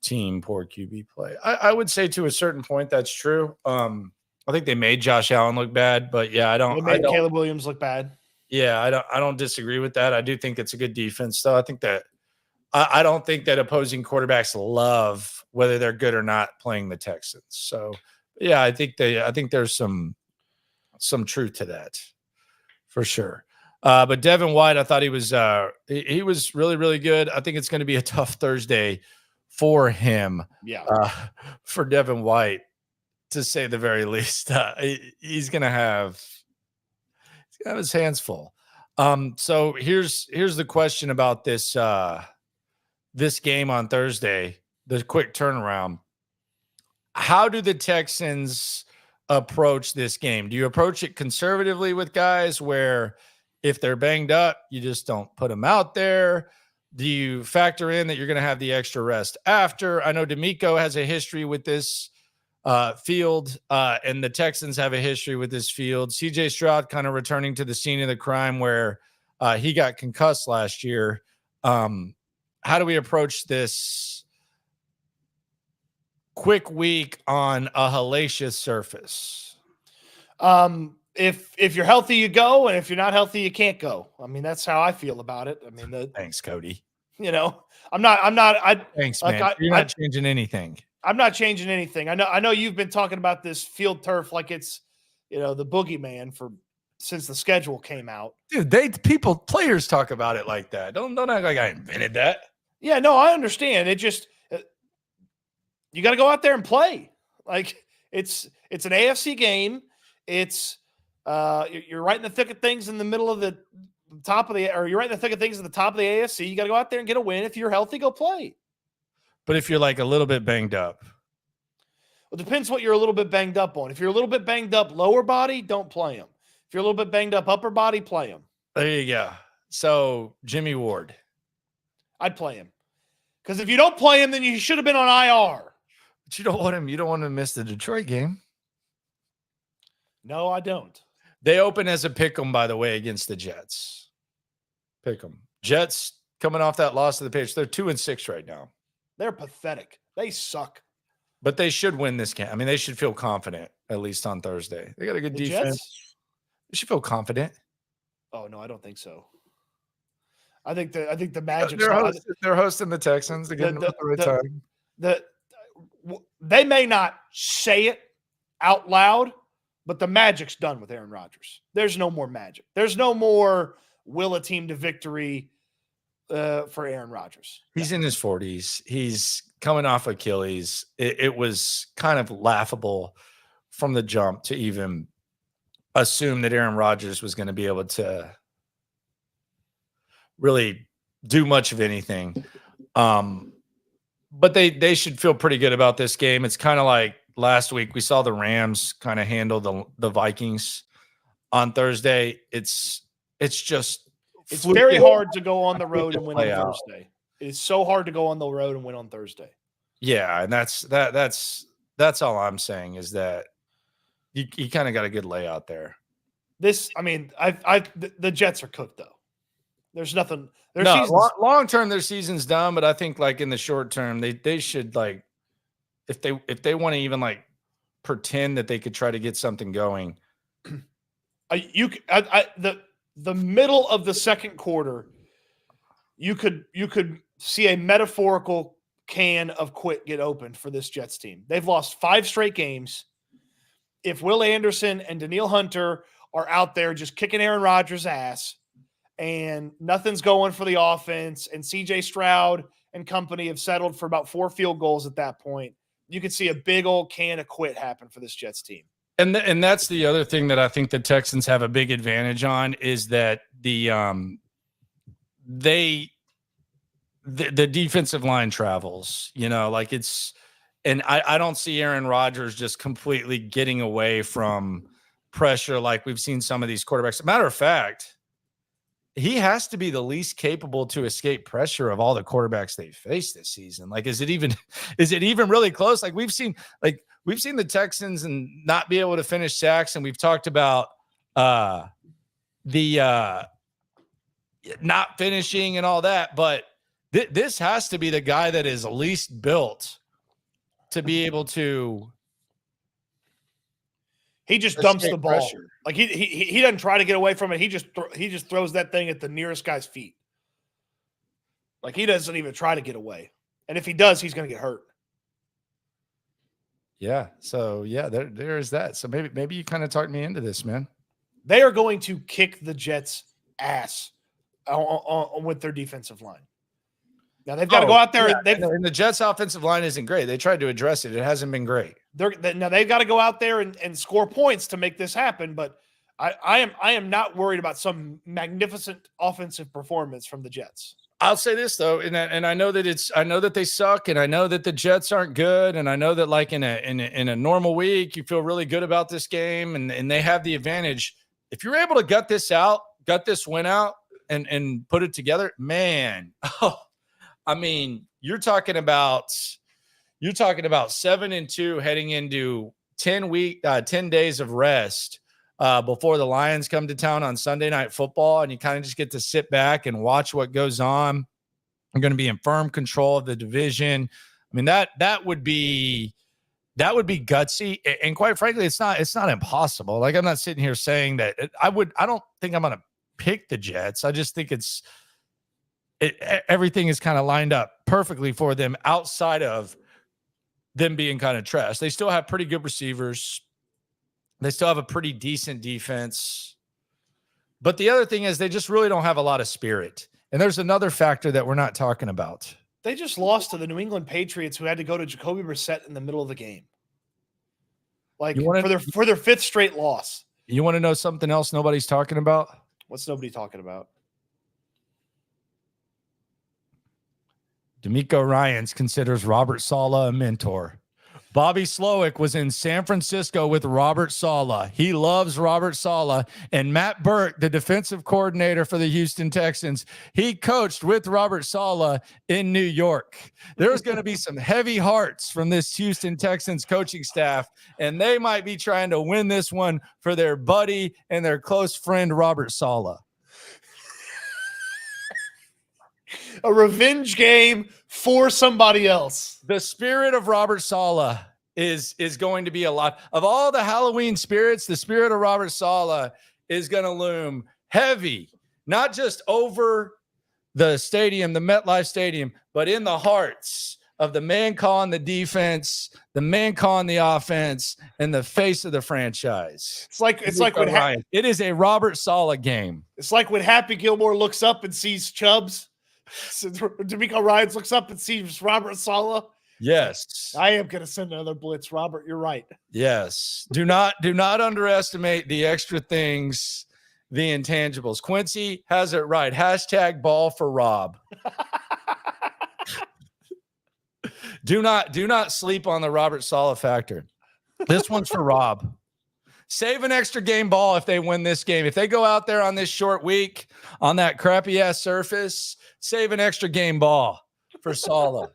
team poor QB play. I would say to a certain point that's true. I think they made Josh Allen look bad, but yeah, They made Caleb Williams look bad. Yeah, I don't disagree with that. I do think it's a good defense, though. I think that I don't think that opposing quarterbacks love whether they're good or not playing the Texans. So yeah, I think there's some truth to that for sure. But Devin White, I thought he was really, really good. I think it's going to be a tough Thursday for him. Yeah. For Devin White, to say the very least. He's going to have his hands full. So here's the question about this this game on Thursday, the quick turnaround. How do the Texans approach this game? Do you approach it conservatively with guys where if they're banged up, you just don't put them out there? Do you factor in that you're going to have the extra rest after? I know D'Amico has a history with this field, and the Texans have a history with this field. CJ Stroud kind of returning to the scene of the crime where he got concussed last year. How do we approach this quick week on a hellacious surface? If you're healthy, you go, and if you're not healthy, you can't go. I mean, that's how I feel about it. I mean, thanks, Cody. I'm not. Thanks, man. You're not changing anything. I'm not changing anything. I know you've been talking about this field turf like it's, the boogeyman since the schedule came out. Dude, players talk about it like that. Don't act like I invented that. Yeah, no, I understand. It just you got to go out there and play. Like it's an AFC game. It's you're right in the thick of things in the middle of the top of you're right in the thick of things at the top of the AFC. You got to go out there and get a win. If you're healthy, go play. But if you're like a little bit banged up, well, it depends what you're a little bit banged up on. If you're a little bit banged up lower body, don't play them. If you're a little bit banged up upper body, play them. There you go. So Jimmy Ward, I'd play him because if you don't play him, then you should have been on IR. But you don't want him. You don't want to miss the Detroit game. No, I don't. They open as a pick 'em, by the way, against the Jets. Pick 'em. Jets coming off that loss to the Patriots. They're 2-6 right now. They're pathetic. They suck. But they should win this game. I mean, they should feel confident, at least on Thursday. They got a good defense. Jets? They should feel confident. Oh, no, I don't think so. I think the Magic. They're hosting the Texans again at the right time. They may not say it out loud, but the Magic's done with Aaron Rodgers. There's no more Magic. There's no more will a team to victory for Aaron Rodgers. He's in his 40s. He's coming off Achilles. It was kind of laughable from the jump to even assume that Aaron Rodgers was going to be able to really do much of anything. But they should feel pretty good about this game. It's kind of like last week we saw the Rams kind of handle the Vikings on Thursday. It's very hard to go on the road and win on Thursday. It's so hard to go on the road and win on Thursday. Yeah, and that's all I'm saying is that you kind of got a good layout there. The Jets are cooked though. There's nothing. Long term, their season's done, but I think like in the short term, they should like if they want to even like pretend that they could try to get something going. The middle of the second quarter, you could see a metaphorical can of quit get opened for this Jets team. They've lost 5 straight games. If Will Anderson and Danielle Hunter are out there just kicking Aaron Rodgers' ass, and nothing's going for the offense, and CJ Stroud and company have settled for about 4 field goals at that point, you could see a big old can of quit happen for this Jets team. And that's the other thing that I think the Texans have a big advantage on is that the defensive line travels, like and I don't see Aaron Rodgers just completely getting away from pressure like we've seen some of these quarterbacks. Matter of fact, he has to be the least capable to escape pressure of all the quarterbacks they face this season. Like, is it even really close? Like we've seen the Texans and not be able to finish sacks. And we've talked about the not finishing and all that, but this has to be the guy that is least built to be able to. He just dumps the ball. Pressure. Like he doesn't try to get away from it. He just throws that thing at the nearest guy's feet. Like he doesn't even try to get away. And if he does, he's going to get hurt. Yeah. So yeah, there is that. So maybe you kind of talked me into this, man. They are going to kick the Jets' ass with their defensive line. Now they've got to go out there. Yeah. And the Jets' offensive line isn't great. They tried to address it. It hasn't been great. Now they've got to go out there and score points to make this happen. But I am not worried about some magnificent offensive performance from the Jets. I'll say this though, and I know that they suck, and I know that the Jets aren't good, and I know that like in a normal week you feel really good about this game, and they have the advantage. If you're able to gut this win out, and put it together, man. I mean, you're talking about 7-2 heading into 10 days of rest before the Lions come to town on Sunday Night Football, and you kind of just get to sit back and watch what goes on. I'm going to be in firm control of the division. I mean, that would be gutsy, and quite frankly, it's not impossible. Like, I'm not sitting here saying that I don't think I'm going to pick the Jets. I just think everything is kind of lined up perfectly for them outside of them being kind of trash. They still have pretty good receivers. They still have a pretty decent defense. But the other thing is they just really don't have a lot of spirit. And there's another factor that we're not talking about. They just lost to the New England Patriots, who had to go to Jacoby Brissett in the middle of the game. Like for their 5th straight loss. You want to know something else nobody's talking about? What's nobody talking about? D'Amico Ryans considers Robert Saleh a mentor. Bobby Slowick was in San Francisco with Robert Saleh. He loves Robert Saleh. And Matt Burke, the defensive coordinator for the Houston Texans, he coached with Robert Saleh in New York. There's going to be some heavy hearts from this Houston Texans coaching staff, and they might be trying to win this one for their buddy and their close friend, Robert Saleh. A revenge game for somebody else. The spirit of Robert Saleh is going to be a lot. Of all the Halloween spirits, the spirit of Robert Saleh is going to loom heavy, not just over the stadium, the MetLife Stadium, but in the hearts of the man calling the defense, the man calling the offense, and the face of the franchise. It's like when it is a Robert Saleh game. It's like when Happy Gilmore looks up and sees Chubbs. So D'Amico Ryans looks up and sees Robert Saleh. Yes. I am going to send another blitz, Robert. You're right. Yes. Do not underestimate the extra things, the intangibles. Quincy has it right. Hashtag ball for Rob. Do not sleep on the Robert Saleh factor. This one's for Rob. Save an extra game ball if they win this game. If they go out there on this short week on that crappy ass surface, save an extra game ball for Saleh.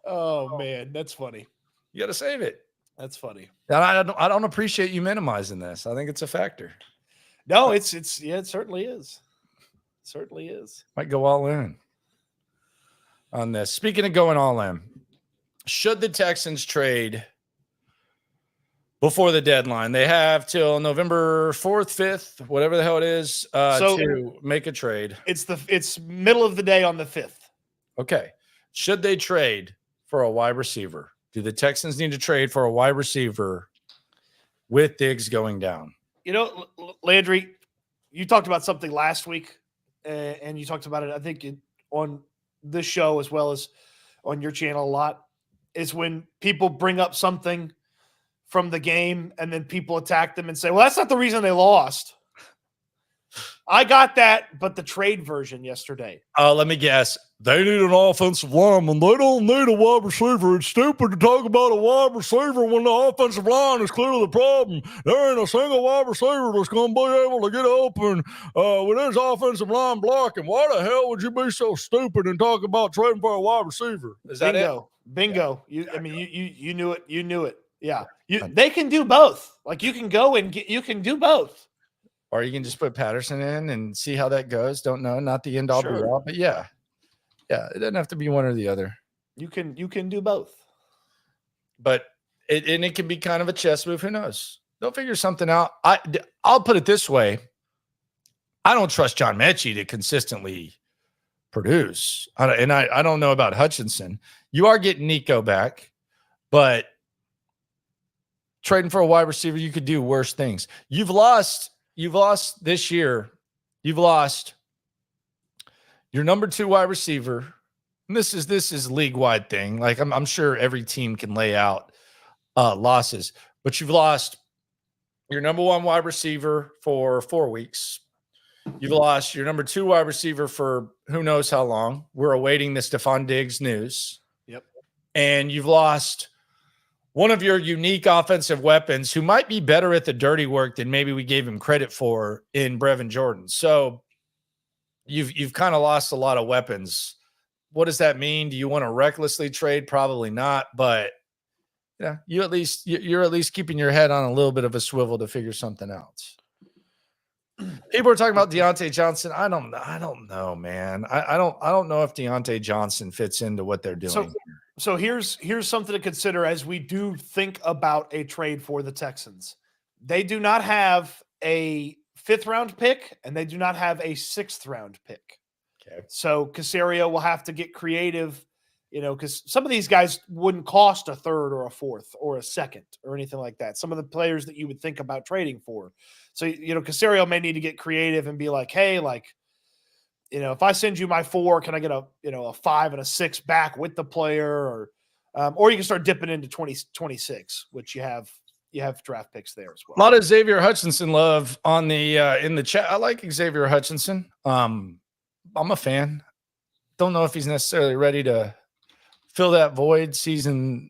Oh man, that's funny. You got to save it. That's funny. And I don't appreciate you minimizing this. I think it's a factor. No, it certainly is. It certainly is. Might go all in on this. Speaking of going all in, should the Texans trade before the deadline? They have till November 4th, 5th, whatever the hell it is, to make a trade. It's middle of the day on the 5th. Okay. Should they trade for a wide receiver? Do the Texans need to trade for a wide receiver with Diggs going down. You know, Landry, you talked about something last week, and you talked about it, I think, on this show as well as on your channel a lot, is when people bring up something from the game and then people attack them and say, well, that's not the reason they lost. I got that, but the trade version yesterday. Let me guess. They need an offensive lineman. They don't need a wide receiver. It's stupid to talk about a wide receiver when the offensive line is clearly the problem. There ain't a single wide receiver that's going to be able to get open with his offensive line blocking. Why the hell would you be so stupid and talk about trading for a wide receiver? Is that it? Bingo. Yeah, I mean, you knew it. You knew it. Yeah. They can do both. Like, you can go and you can do both. Or you can just put Patterson in and see how that goes. Don't know. Not the end all be all, but yeah. Yeah, it doesn't have to be one or the other. You can do both. But it can be kind of a chess move. Who knows? They'll figure something out. I'll put it this way. I don't trust John Mechie to consistently produce. I don't know about Hutchinson. You are getting Nico back, but trading for a wide receiver, you could do worse things. You've lost this year. You've lost your number 2 wide receiver. And this is league-wide thing. Like, I'm sure every team can lay out losses, but you've lost your number 1 wide receiver for 4 weeks. You've lost your number 2 wide receiver for who knows how long. We're awaiting the Stephon Diggs news. Yep. And you've lost one of your unique offensive weapons who might be better at the dirty work than maybe we gave him credit for in Brevin Jordan. So you've kind of lost a lot of weapons. What does that mean? Do you want to recklessly trade? Probably not, but yeah, you're at least keeping your head on a little bit of a swivel to figure something out. People are talking about Deontay Johnson. I don't know, man. I don't know if Deontay Johnson fits into what they're doing. So here's something to consider as we do think about a trade for the Texans. They do not have a 5th round pick, and they do not have a 6th round pick. Okay. So Caserio will have to get creative, because some of these guys wouldn't cost a 3rd or a 4th or a 2nd or anything like that. Some of the players that you would think about trading for. So, Caserio may need to get creative and be like, hey, if I send you my 4, can I get a 5 and a 6 back with the player, or you can start dipping into 2026, which you have draft picks there as well. A lot of Xavier Hutchinson love on the in the chat. I like Xavier Hutchinson. I'm a fan. Don't know if he's necessarily ready to fill that void season,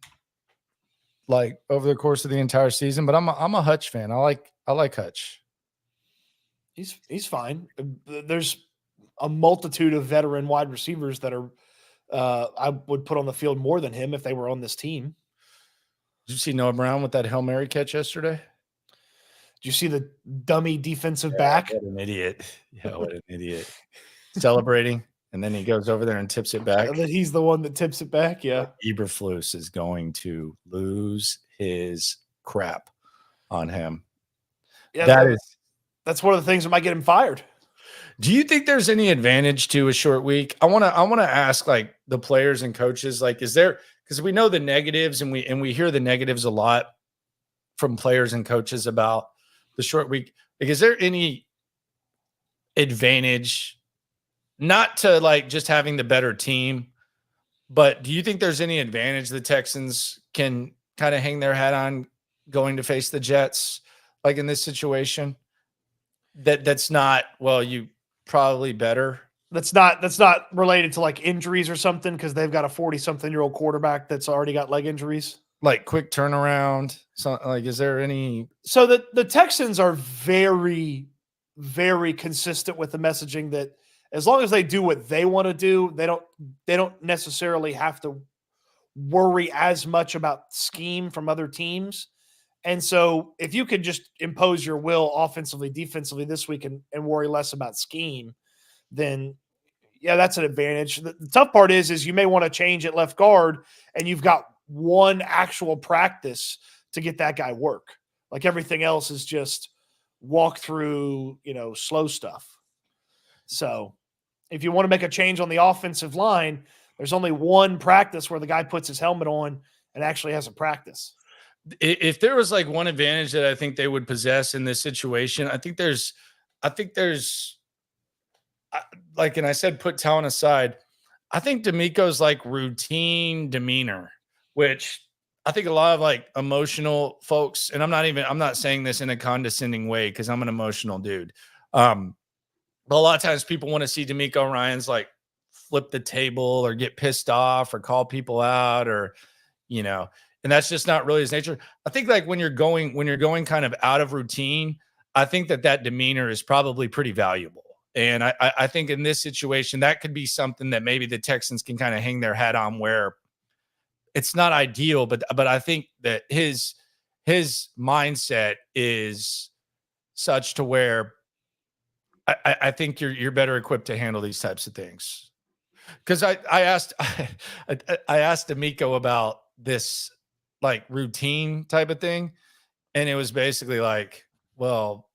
like over the course of the entire season, but I'm a Hutch fan. I like Hutch. He's fine. There's a multitude of veteran wide receivers that are I would put on the field more than him if they were on this team. Did you see Noah Brown with that Hail Mary catch yesterday? Did you see the dummy defensive back? What an idiot. Yeah, what an idiot. Celebrating, and then he goes over there and tips it back. And then he's the one that tips it back, yeah. Eberflus is going to lose his crap on him. Yeah, that's one of the things that might get him fired. Do you think there's any advantage to a short week? I want to ask, like, the players and coaches, like, is there, because we know the negatives and we hear the negatives a lot from players and coaches about the short week. Like, is there any advantage, not to like just having the better team, but do you think there's any advantage the Texans can kind of hang their hat on going to face the Jets, like in this situation? That's not, well, you probably better. That's not related to like injuries or something, because they've got a 40-something-year-old quarterback that's already got leg injuries. Like quick turnaround. So, like, is there any? So the Texans are very, very consistent with the messaging that as long as they do what they want to do, they don't necessarily have to worry as much about scheme from other teams. And so if you could just impose your will offensively, defensively this week and worry less about scheme, then yeah, that's an advantage. The tough part is you may want to change at left guard, and you've got one actual practice to get that guy work. Like everything else is just walk through, slow stuff. So if you want to make a change on the offensive line, there's only one practice where the guy puts his helmet on and actually has a practice. if there was like one advantage that I think they would possess in this situation, I think there's like, and I said, put talent aside, I think D'Amico's like routine demeanor, which I think a lot of like emotional folks, and I'm not saying this in a condescending way because I'm an emotional dude. But a lot of times people want to see D'Amico Ryans like flip the table or get pissed off or call people out or, and that's just not really his nature. I think like when you're going kind of out of routine, I think that demeanor is probably pretty valuable. And I think in this situation, that could be something that maybe the Texans can kind of hang their hat on, where it's not ideal, but I think that his mindset is such to where I think you're better equipped to handle these types of things. Because I asked D'Amico about this like routine type of thing, and it was basically like, well,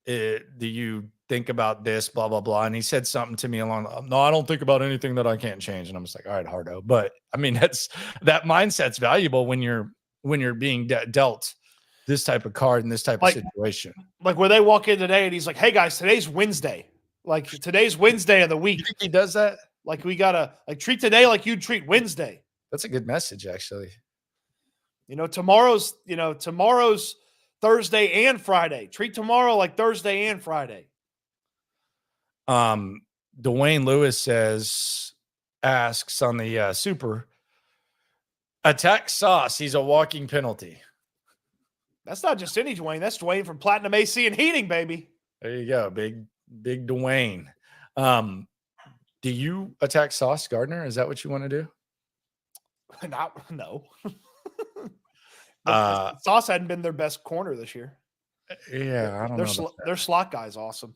do you think about this, blah, blah, blah. And he said something to me along, no, I don't think about anything that I can't change. And I'm just like, all right, Hardo. But I mean, that mindset's valuable when you're being dealt this type of card in this type of situation. Like where they walk in today and he's like, hey guys, today's Wednesday. Like today's Wednesday of the week. You think he does that? Like we gotta like treat today like you'd treat Wednesday. That's a good message, actually. Tomorrow's Thursday and Friday. Treat tomorrow like Thursday and Friday. Dwayne Lewis asks on the super, attack Sauce. He's a walking penalty. That's not just any Dwayne. That's Dwayne from Platinum AC and Heating, baby. There you go. Big Dwayne. Do you attack Sauce Gardner? Is that what you want to do? No. Sauce hadn't been their best corner this year. Yeah, I don't know. Their slot guy's awesome.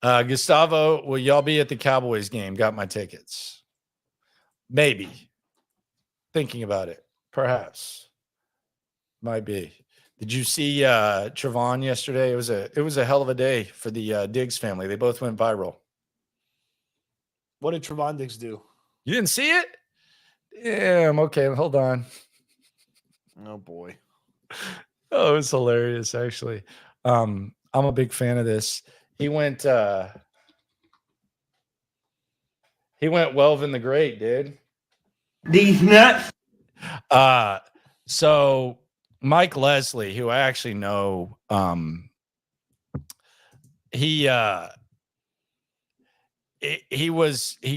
Gustavo, will y'all be at the Cowboys game? Got my tickets. Maybe. Thinking about it. Perhaps. Might be. Did you see Trevon yesterday? It was a hell of a day for the Diggs family. They both went viral. What did Trevon Diggs do? You didn't see it? Damn. Okay, hold on. Oh boy. Oh, it was hilarious, actually. I'm a big fan of this. He went Welvin the Great, dude. These nuts. So Mike Leslie, who I actually know, he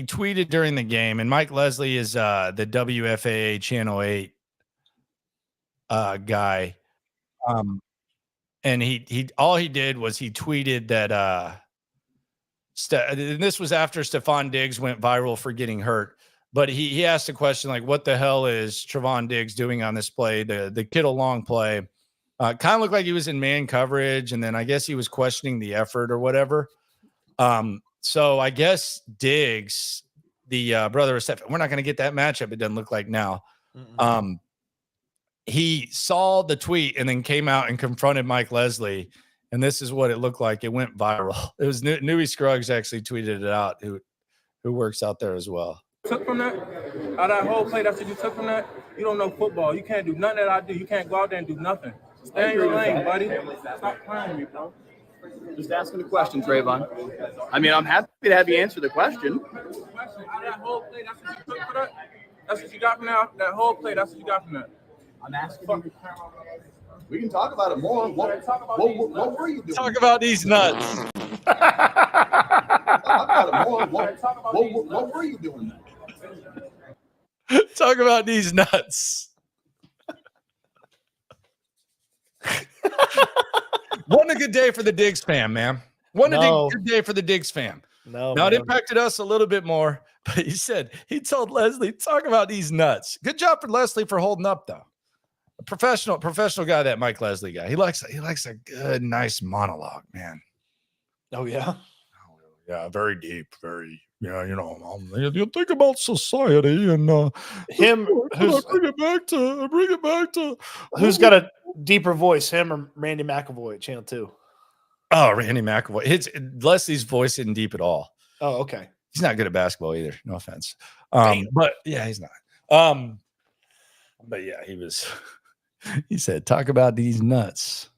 tweeted during the game, and Mike Leslie is the WFAA Channel 8 guy. And he all he did was he tweeted that and this was after Stephon Diggs went viral for getting hurt. But he asked a question like, what the hell is Trevon Diggs doing on this play? The Kittle long play. Kind of looked like he was in man coverage, and then I guess he was questioning the effort or whatever. So I guess Diggs, the brother of Steph, we're not going to get that matchup. It doesn't look like now. Mm-hmm. He saw the tweet and then came out and confronted Mike Leslie, and this is what it looked like. It went viral. It was Newey Scruggs actually tweeted it out, who works out there as well. Took from that? Out of that whole play, that's what you took from that? You don't know football. You can't do nothing that I do. You can't go out there and do nothing. Stay in your lane, buddy. Stop playing me, bro. Just asking the question, Trayvon. I mean, I'm happy to have you answer the question. Out of that whole play, that's what you took for that? That's what you got from that whole play, that's what you got from that. I'm asking. We can talk about it more. What were you doing? Talk about these nuts. Talk about it more. What were you doing? Talk about these nuts. Wasn't a good day for the Diggs fam, man. Wasn't a good day for the Diggs fam. No, now it impacted us a little bit more, but he told Leslie, talk about these nuts. Good job for Leslie for holding up, though. A professional guy, that Mike Leslie guy. He likes a good, nice monologue, man. Oh yeah. Yeah, very deep, very. Yeah, you think about society and him. Bring it back to. Who's got a deeper voice, him or Randy McIlvoy at Channel 2? Oh, Randy McIlvoy. Leslie's voice isn't deep at all. Oh, okay. He's not good at basketball either. No offense. But yeah, he's not. But yeah, he was He said, talk about these nuts.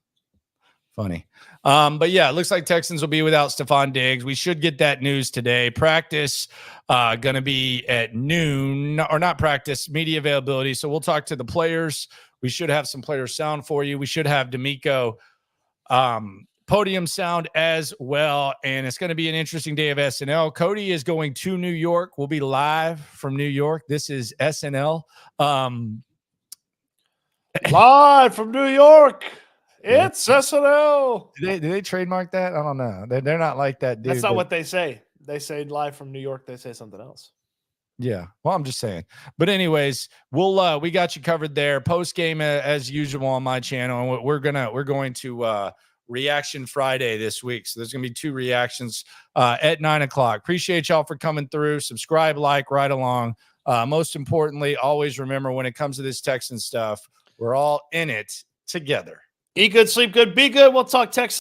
Funny. But yeah, it looks like Texans will be without Stephon Diggs. We should get that news today. Practice going to be at noon, or not practice, media availability. So we'll talk to the players. We should have some player sound for you. We should have D'Amico podium sound as well. And it's going to be an interesting day of S&L. Cody is going to New York. We'll be live from New York. This is S&L. Live from New York. It's S&L. Do they trademark that? I don't know. They're not like that, dude. That's not what they say. They say live from New York. They say something else. Yeah. Well, I'm just saying. But anyways, we got you covered there. Post game as usual on my channel. And we're going to Reaction Friday this week. So there's going to be 2 reactions at 9:00. Appreciate y'all for coming through. Subscribe, like, right along. Most importantly, always remember when it comes to this Texan stuff, we're all in it together. Eat good, sleep good, be good. We'll talk Texas.